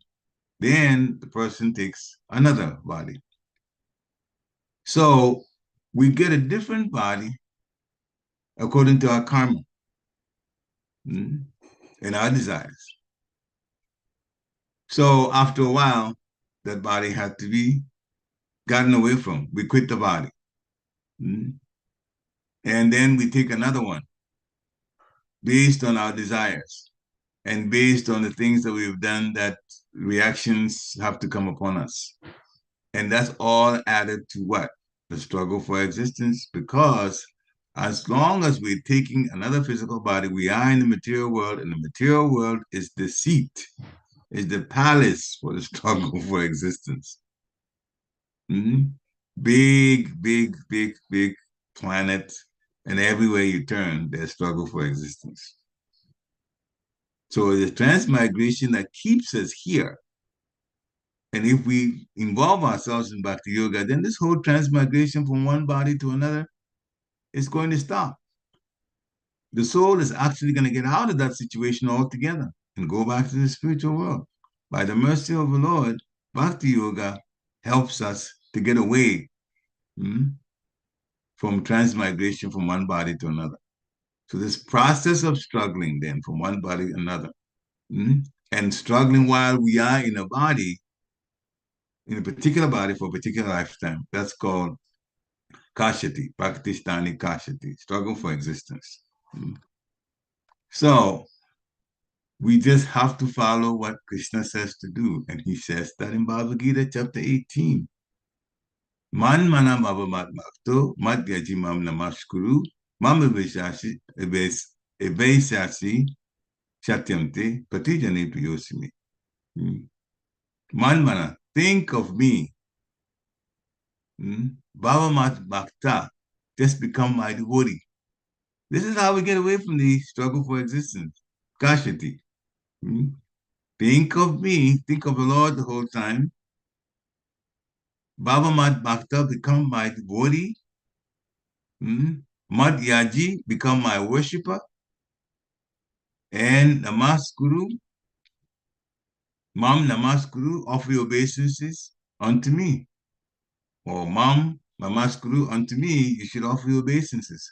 [SPEAKER 2] Then the person takes another body. So we get a different body according to our karma and our desires. So after a while, that body had to be gotten away from. We quit the body. And then we take another one based on our desires and based on the things that we've done, that reactions have to come upon us. And that's all added to what? The struggle for existence, because as long as we're taking another physical body, we are in the material world, and the material world is the seat, is the palace for the struggle for existence. Big, big, big, big planet, and everywhere you turn, there's struggle for existence. So the transmigration that keeps us here. And if we involve ourselves in Bhakti Yoga, then this whole transmigration from one body to another is going to stop. The soul is actually going to get out of that situation altogether and go back to the spiritual world. By the mercy of the Lord, Bhakti Yoga helps us to get away from transmigration from one body to another. So this process of struggling then from one body to another, and struggling while we are in a body, in a particular body for a particular lifetime, that's called kashati, praktisthani kashati, struggle for existence. So we just have to follow what Krishna says to do. And he says that in Bhagavad Gita chapter 18. Man mana bhavamat bhakto mad yaji mam namaskuru mam evesasi satyamte patijane priyosimi. Man mana, think of me. Bhavamat bhakta, just become my devotee. This is how we get away from the struggle for existence. Kashati. Think of me, think of the Lord the whole time. Bhavamat bhakta, become my devotee. Madhyaji, become my worshipper. And namaskuru, mam namaskuru, offer your obeisances unto me. Or mam namaskuru, unto me, you should offer your obeisances.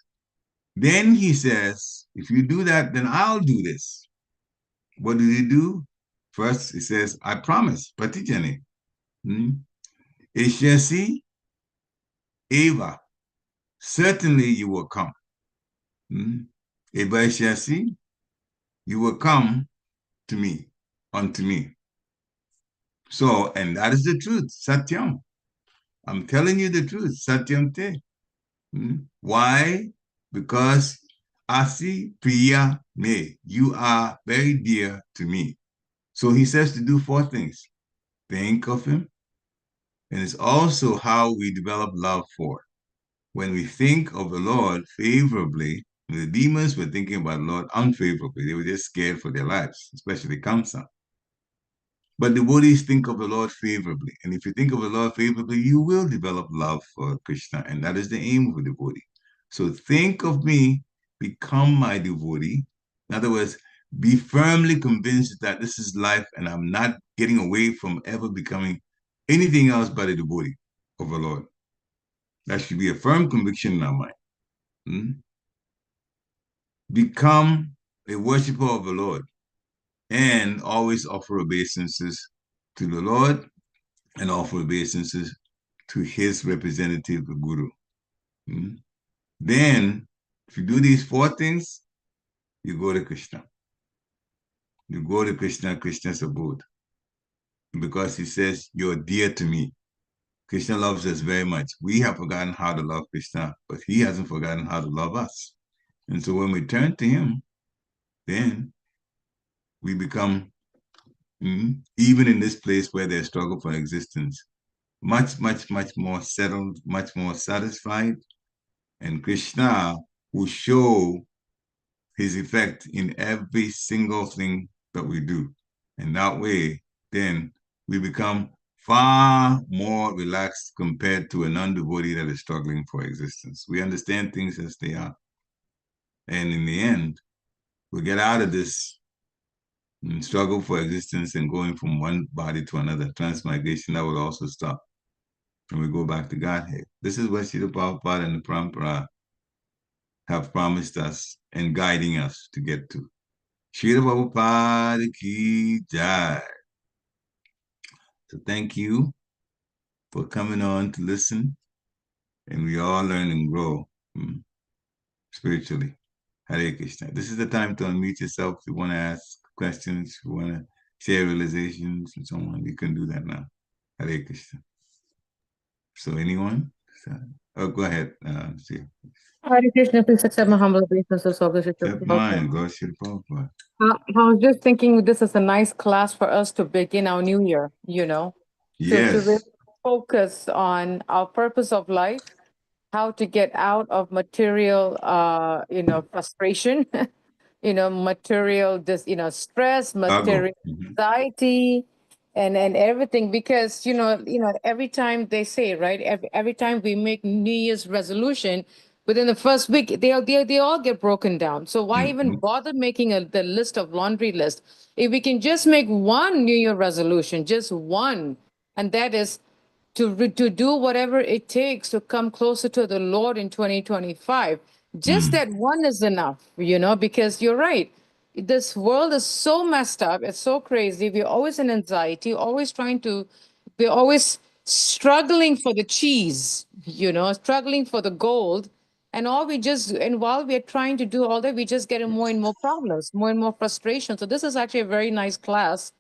[SPEAKER 2] Then he says, if you do that, then I'll do this. What did he do? First, he says, I promise, patijane. Eshyasi eva, certainly you will come. Eva eshyasi, you will come to me, unto me. So, and that is the truth, satyam. I'm telling you the truth, satyam te. Why? Because asi priya me, you are very dear to me. So he says to do 4 things. Think of him. And it's also how we develop love for. When we think of the Lord favorably, the demons were thinking about the Lord unfavorably. They were just scared for their lives, especially Kamsa. But devotees think of the Lord favorably. And if you think of the Lord favorably, you will develop love for Krishna. And that is the aim of a devotee. So think of me, become my devotee. In other words, be firmly convinced that this is life and I'm not getting away from ever becoming anything else but a devotee of the Lord. That should be a firm conviction in our mind. Become a worshiper of the Lord and always offer obeisances to the Lord and offer obeisances to his representative, the Guru. Then, if you do these 4 things, you go to Krishna. You go to Krishna, Krishna's abode. Because he says, you're dear to me. Krishna loves us very much. We have forgotten how to love Krishna, but he hasn't forgotten how to love us. And so when we turn to him, then we become, even in this place where there's struggle for existence, much, much, much more settled, much more satisfied. And Krishna will show his effect in every single thing that we do. And that way, then we become far more relaxed compared to a non-devotee that is struggling for existence. We understand things as they are. And in the end, we get out of this struggle for existence and going from one body to another. Transmigration, that will also stop. And we go back to Godhead. This is what Srila Prabhupada and the Parampara have promised us and guiding us to get to. Srila Prabhupada ki jai. So thank you for coming on to listen, and we all learn and grow spiritually. Hare Krishna. This is the time to unmute yourself. If you want to ask questions, if you want to share realizations and so on, you can do that now. Hare Krishna. So anyone? Oh, go ahead. See.
[SPEAKER 3] Hare Krishna, please accept my humble obeisances of the
[SPEAKER 2] Step mine. Go Srila Prabhupada.
[SPEAKER 3] I was just thinking this is a nice class for us to begin our new year, you know,
[SPEAKER 2] Yes.
[SPEAKER 3] to really focus on our purpose of life, how to get out of material, frustration, material, stress, material anxiety, and everything. Because every time they say, right, every time we make New Year's resolution, within the first week they all get broken down. So why even bother making the list of laundry list if we can just make one New Year resolution, just one, and that is to do whatever it takes to come closer to the Lord in 2025. Just that one is enough, because you're right. This world is so messed up. It's so crazy. We're always in anxiety, we're always struggling for the cheese, struggling for the gold. And while we're trying to do all that, we just get more and more problems, more and more frustration. So this is actually a very nice class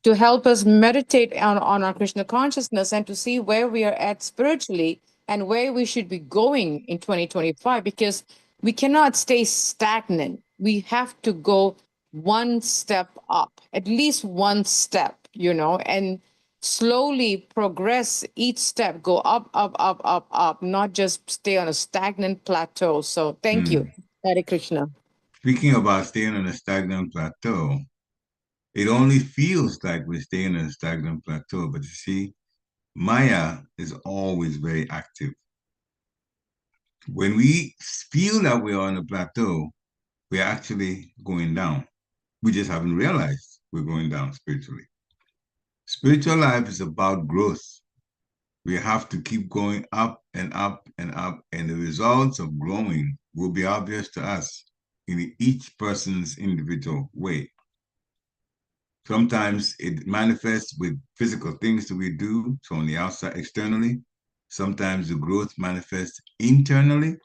[SPEAKER 3] to help us meditate on our Krishna consciousness and to see where we are at spiritually and where we should be going in 2025, because we cannot stay stagnant. We have to go one step up, at least one step, and slowly progress each step, go up, up, up, up, up, not just stay on a stagnant plateau. So thank you. Hare Krishna.
[SPEAKER 2] Speaking about staying on a stagnant plateau, it only feels like we're staying on a stagnant plateau, but you see, Maya is always very active. When we feel that we're on a plateau, we're actually going down. We just haven't realized we're going down spiritually. Spiritual life is about growth. We have to keep going up and up and up, and the results of growing will be obvious to us in each person's individual way. Sometimes it manifests with physical things that we do, so on the outside, externally. Sometimes the growth manifests internally.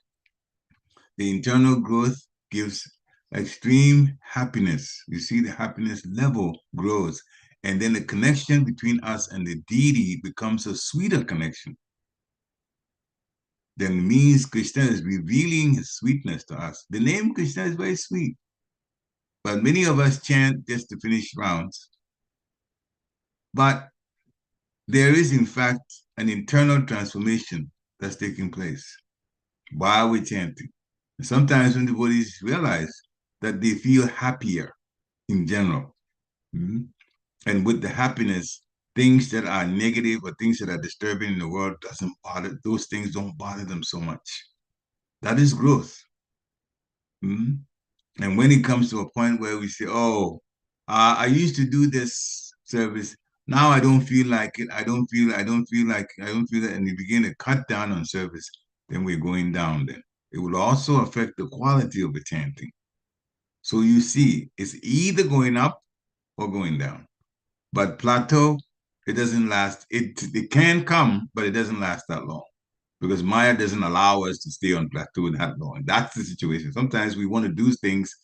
[SPEAKER 2] The internal growth gives extreme happiness. You see, the happiness level grows, and then the connection between us and the deity becomes a sweeter connection. Then it means Krishna is revealing his sweetness to us. The name Krishna is very sweet, but many of us chant just to finish rounds. But there is, in fact, an internal transformation that's taking place while we're chanting. And sometimes when devotees realize that they feel happier in general, and with the happiness, things that are negative or things that are disturbing in the world doesn't bother, those things don't bother them so much. That is growth. And when it comes to a point where we say, I used to do this service, now I don't feel like it, I don't feel it, and we begin to cut down on service, then we're going down then. It will also affect the quality of the chanting. So you see, it's either going up or going down. But plateau, it doesn't last. It can come, but it doesn't last that long, because Maya doesn't allow us to stay on plateau that long. That's the situation. Sometimes we want to do things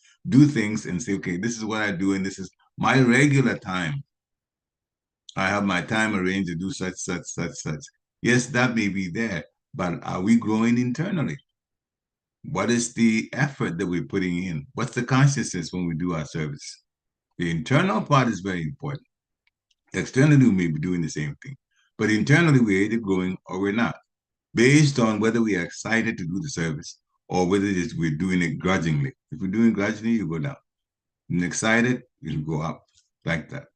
[SPEAKER 2] and say, okay, this is what I do, and this is my regular time. I have my time arranged to do such. Yes, that may be there, but are we growing internally? What is the effort that we're putting in? What's the consciousness when we do our service? The internal part is very important. Externally, we may be doing the same thing, but internally, we're either growing or we're not, based on whether we are excited to do the service or whether we're doing it grudgingly. If we're doing it grudgingly, you go down. And excited, you go up, like that.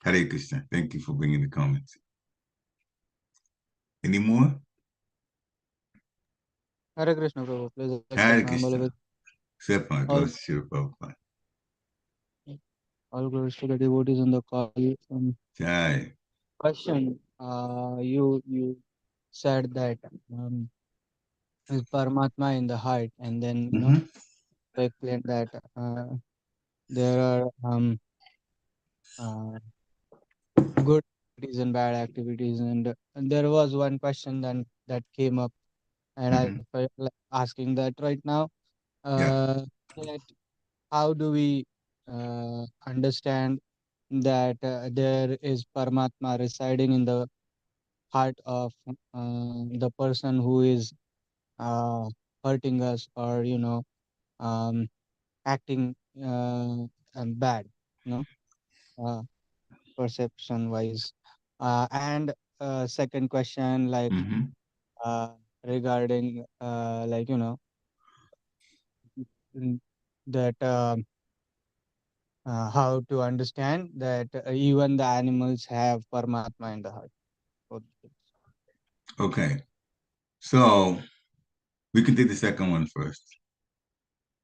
[SPEAKER 2] Hare Krishna. Thank you for bringing the comments. Any more?
[SPEAKER 4] Hare Krishna, Prabhu. Please
[SPEAKER 2] Hare
[SPEAKER 4] accept my humble
[SPEAKER 2] Krishna. Accept my
[SPEAKER 4] All-
[SPEAKER 2] glories to Srila Prabhupada.
[SPEAKER 4] all glories to the devotees on the call.
[SPEAKER 2] Jai.
[SPEAKER 4] Question. You said that is Paramatma in the heart, and then they explained that there are uh, good activities and bad activities, and there was one question then that came up, and I felt like asking that right now.
[SPEAKER 2] Yeah.
[SPEAKER 4] That how do we understand that there is Paramatma residing in the heart of the person who is uh, hurting us, or um, acting bad, you know, uh, perception wise. And second question, like uh, regarding mm, that how to understand that even the animals have Paramatma in the heart. Both things.
[SPEAKER 2] Okay. So we can take the second one first.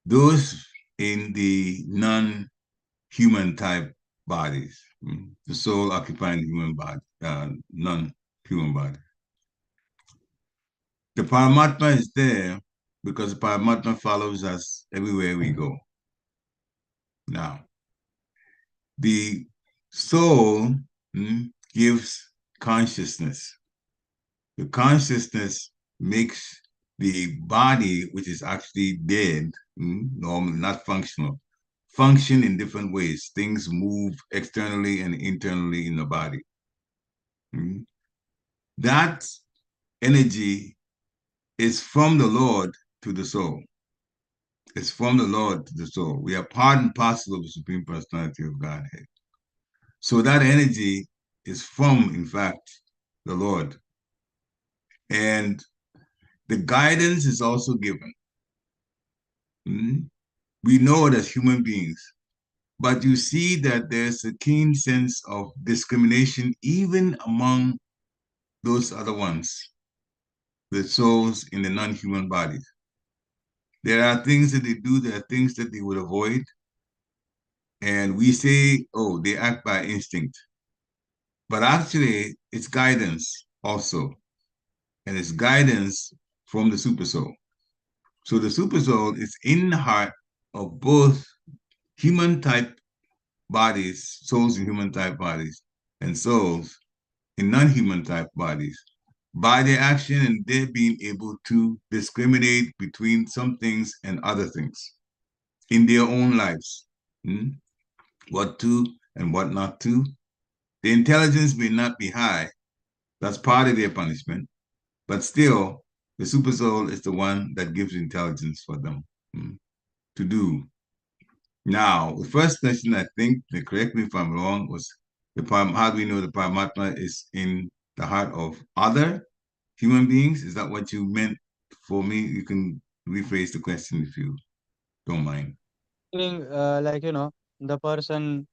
[SPEAKER 2] Those in the non-human type bodies, the soul occupying the human body, non-human body. The Paramatma is there because the Paramatma follows us everywhere we go. Now, the soul gives consciousness. The consciousness makes the body, which is actually dead, normally not functional, function in different ways. Things move externally and internally in the body. That energy is from the Lord to the soul. It's from the Lord to the soul. We are part and parcel of the Supreme Personality of Godhead. So that energy is from, in fact, the Lord. And the guidance is also given. We know it as human beings, but you see that there's a keen sense of discrimination even among those other ones, the souls in the non-human bodies. There are things that they do, there are things that they would avoid. And we say, oh, they act by instinct. But actually, it's guidance also. And it's guidance from the supersoul. So the supersoul is in the heart of both human type bodies, souls in human type bodies, and souls in non-human type bodies, by their action and their being able to discriminate between some things and other things in their own lives. What to and what not to. The intelligence may not be high. That's part of their punishment. But still, the supersoul is the one that gives intelligence for them to do. Now, the first question, I think, correct me if I'm wrong, was how do we know the Paramatma is in the heart of other human beings? Is that what you meant for me? You can rephrase the question if you don't mind.
[SPEAKER 4] Meaning, the person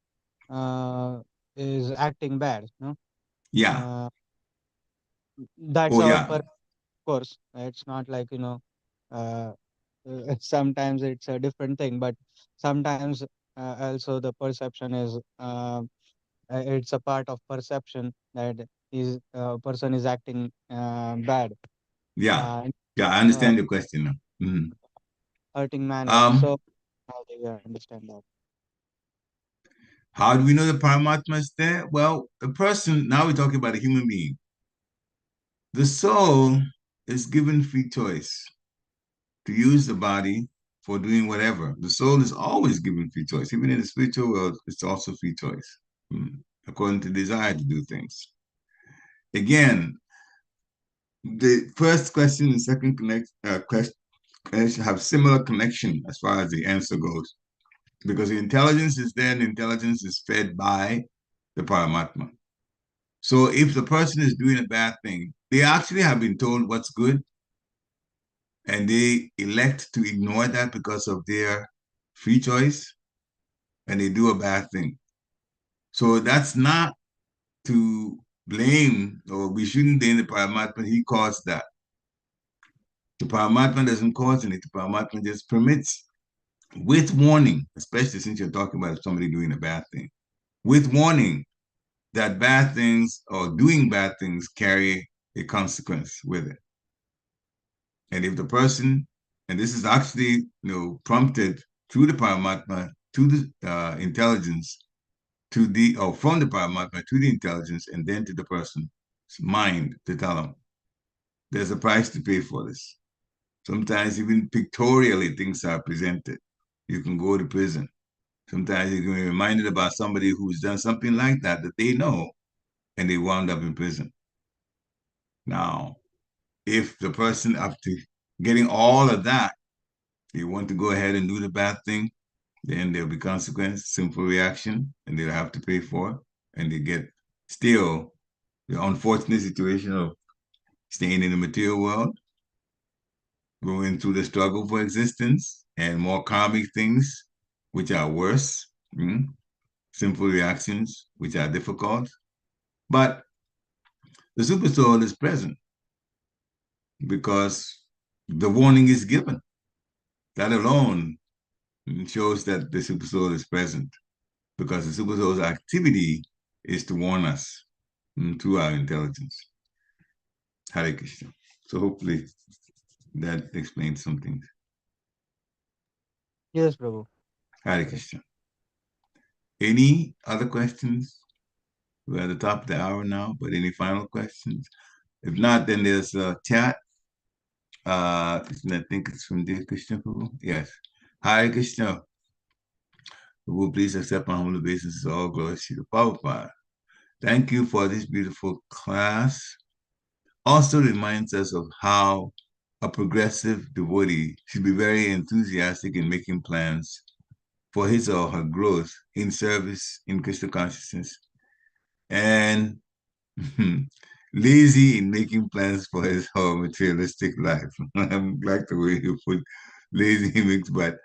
[SPEAKER 4] is acting bad, no?
[SPEAKER 2] Yeah.
[SPEAKER 4] That's
[SPEAKER 2] Oh,
[SPEAKER 4] our
[SPEAKER 2] yeah.
[SPEAKER 4] of course. It's not like, uh, sometimes it's a different thing, but sometimes also the perception is it's a part of perception that is person is acting bad.
[SPEAKER 2] Yeah.
[SPEAKER 4] Uh,
[SPEAKER 2] Yeah, I understand the question now.
[SPEAKER 4] hurting manner. So how do you understand that?
[SPEAKER 2] How do we know the Paramatma is there? Well, the person, now we're talking about a human being. The soul is given free choice to use the body for doing whatever. The soul is always given free choice. Even in the spiritual world, it's also free choice, according to desire to do things. Again, the first question and second question have similar connection as far as the answer goes, because the intelligence is there and the intelligence is fed by the Paramatma. So if the person is doing a bad thing, they actually have been told what's good, and they elect to ignore that because of their free choice, and they do a bad thing. So that's not to blame, or we shouldn't blame the Paramatma. He caused that. The Paramatma doesn't cause it. The Paramatma just permits, with warning, especially since you're talking about somebody doing a bad thing, with warning that bad things or doing bad things carry a consequence with it. And if the person, and this is actually, prompted through the Paramatma to the intelligence, from the Paramatma to the intelligence, and then to the person's mind to tell them, there's a price to pay for this. Sometimes even pictorially things are presented. You can go to prison. Sometimes you can be reminded about somebody who's done something like that they know, and they wound up in prison. Now, if the person, after getting all of that, they want to go ahead and do the bad thing, then there'll be consequence, simple reaction, and they'll have to pay for it. And they get still the unfortunate situation of staying in the material world, going through the struggle for existence, and more karmic things, which are worse, simple reactions, which are difficult. But the super soul is present because the warning is given. That alone shows that the super soul is present, because the super soul's activity is to warn us through our intelligence. Hare Krishna. So hopefully that explains some things.
[SPEAKER 4] Yes, Prabhu.
[SPEAKER 2] Hare Krishna. Any other questions? We're at the top of the hour now, but any final questions? If not, then there's a chat. I think it's from Dear Krishna Prabhu. Yes. Hare Krishna. Prabhu, please accept my humble obeisances. All glory to the Prabhupada. Thank you for this beautiful class. Also reminds us of how a progressive devotee should be very enthusiastic in making plans for his or her growth in service in Krishna consciousness, and lazy in making plans for his or her materialistic life. I like the way you put lazy mix, but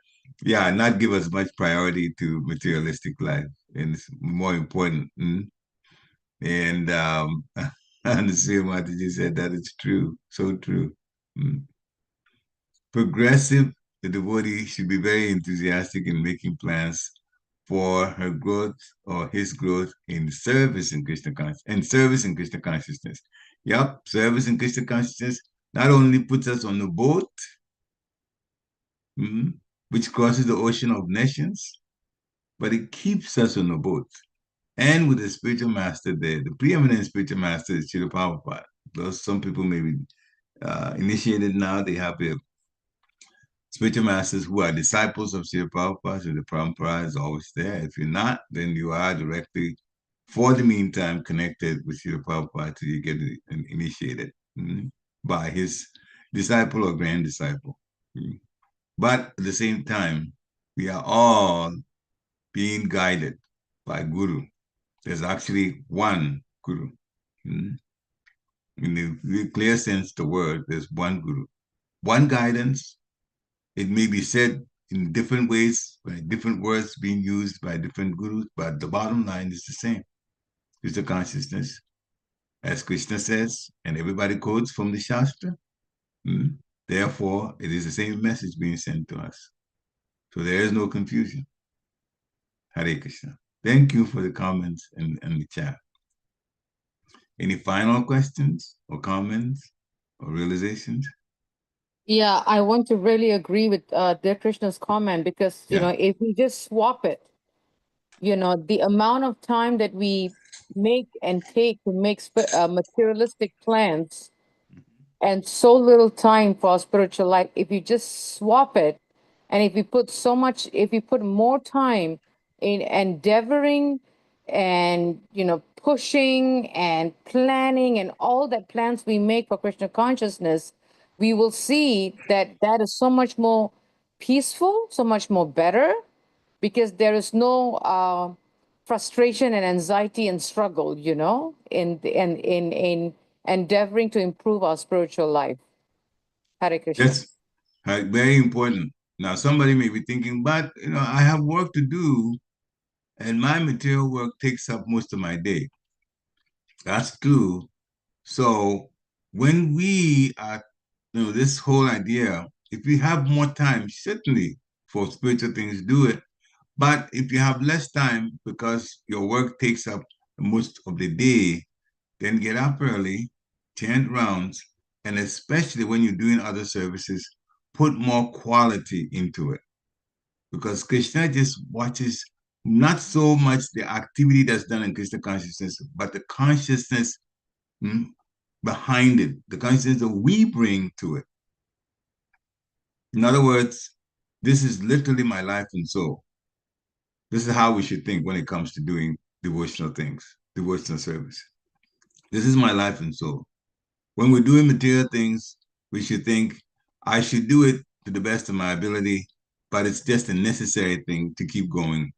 [SPEAKER 2] yeah, not give as much priority to materialistic life, and it's more important. And and the same Mataji said that it's true, so true. Progressive, the devotee should be very enthusiastic in making plans for her growth or his growth in service in Krishna consciousness. Yep, service in Krishna consciousness not only puts us on the boat, which crosses the ocean of nations, but it keeps us on the boat. And with the spiritual master there, the preeminent spiritual master is Srila Prabhupada. Though some people may be initiated now, they have their spiritual masters who are disciples of Srila Prabhupada, so the Parampara is always there. If you're not, then you are directly, for the meantime, connected with Srila Prabhupada till you get initiated by his disciple or grand disciple. But at the same time, we are all being guided by Guru. There's actually one Guru. In the clear sense of the word, there's one Guru. One guidance. It may be said in different ways, by different words being used by different gurus, but the bottom line is the same. It's the consciousness, as Krishna says, and everybody quotes from the Shastra. Therefore, it is the same message being sent to us. So there is no confusion. Hare Krishna. Thank you for the comments and the chat. Any final questions or comments or realizations?
[SPEAKER 3] Yeah, I want to really agree with Dear Krishna's comment, because, if we just swap it, the amount of time that we make and take to make materialistic plans and so little time for our spiritual life, if you just swap it, and if you put more time in endeavoring and, pushing and planning and all that plans we make for Krishna consciousness, we will see that is so much more peaceful, so much more better, because there is no frustration and anxiety and struggle, in endeavoring to improve our spiritual life. Hare Krishna.
[SPEAKER 2] That's very important. Now, somebody may be thinking, but, I have work to do, and my material work takes up most of my day. That's true. So when we are, this whole idea, if we have more time, certainly for spiritual things, do it. But if you have less time because your work takes up most of the day, then get up early chant rounds, and especially when you're doing other services, put more quality into it. Because Krishna just watches not so much the activity that's done in Krishna consciousness, but the consciousness behind it, the consciousness that we bring to it. In other words, this is literally my life and soul. This is how we should think when it comes to doing devotional things, devotional service. This is my life and soul. When we're doing material things, we should think, I should do it to the best of my ability, but it's just a necessary thing to keep going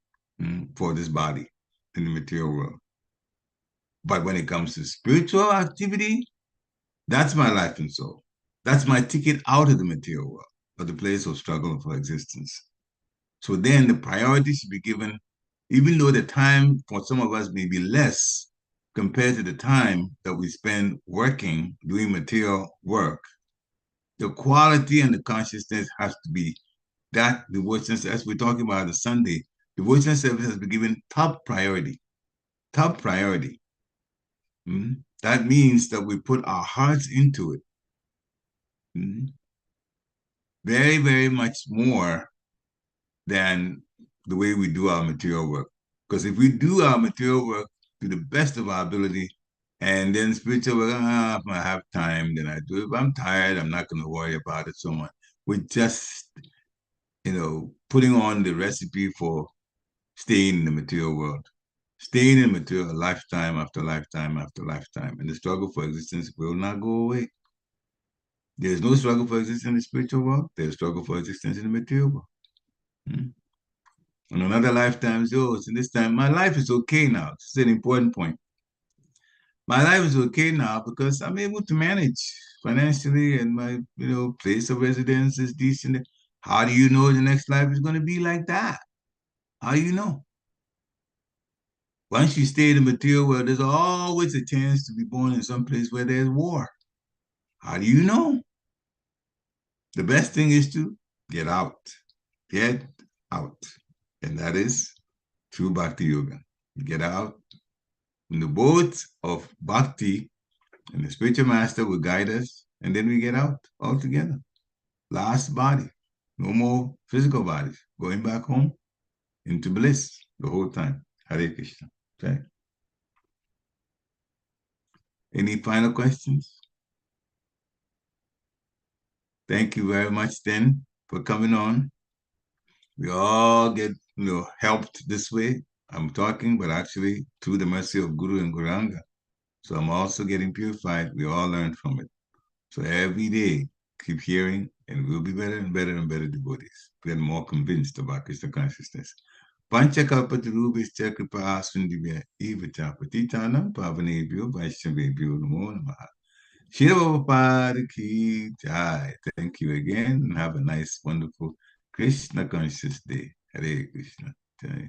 [SPEAKER 2] for this body in the material world. But when it comes to spiritual activity, that's my life and soul. That's my ticket out of the material world, or the place of struggle for existence. So then the priority should be given, even though the time for some of us may be less compared to the time that we spend working, doing material work. The quality and the consciousness has to be that devotion, as we're talking about the Sunday, devotional service has been given top priority. Top priority. That means that we put our hearts into it. Very, very much more than the way we do our material work. Because if we do our material work to the best of our ability, and then spiritual work, if I have time, then I do it. If I'm tired, I'm not going to worry about it so much. We're just, putting on the recipe for staying in the material world. Staying in material lifetime after lifetime after lifetime. And the struggle for existence will not go away. There's no struggle for existence in the spiritual world. There's struggle for existence in the material world. And another lifetime, so in this time, my life is okay now. This is an important point. My life is okay now because I'm able to manage financially, and my place of residence is decent. How do you know the next life is going to be like that? How do you know? Once you stay in the material world, there's always a chance to be born in some place where there's war. How do you know? The best thing is to get out. Get out. And that is true bhakti yoga. Get out in the boat of bhakti, and the spiritual master will guide us, and then we get out altogether. Last body. No more physical bodies. Going back home into bliss the whole time. Hare Krishna. Okay. Any final questions? Thank you very much then for coming on. We all get helped this way. I'm talking, but actually through the mercy of Guru and Guranga. So I'm also getting purified. We all learn from it. So every day, keep hearing, and we'll be better and better and better devotees. Get more convinced about Krishna consciousness. Panchakalpatarubhischa kripa sundibhya evacha patitanam pavanebhyo vaishnavebhyo namo namaha. Shri Pariksit Jai. Thank you again, and have a nice, wonderful Krishna conscious day. Hare Krishna. Jai.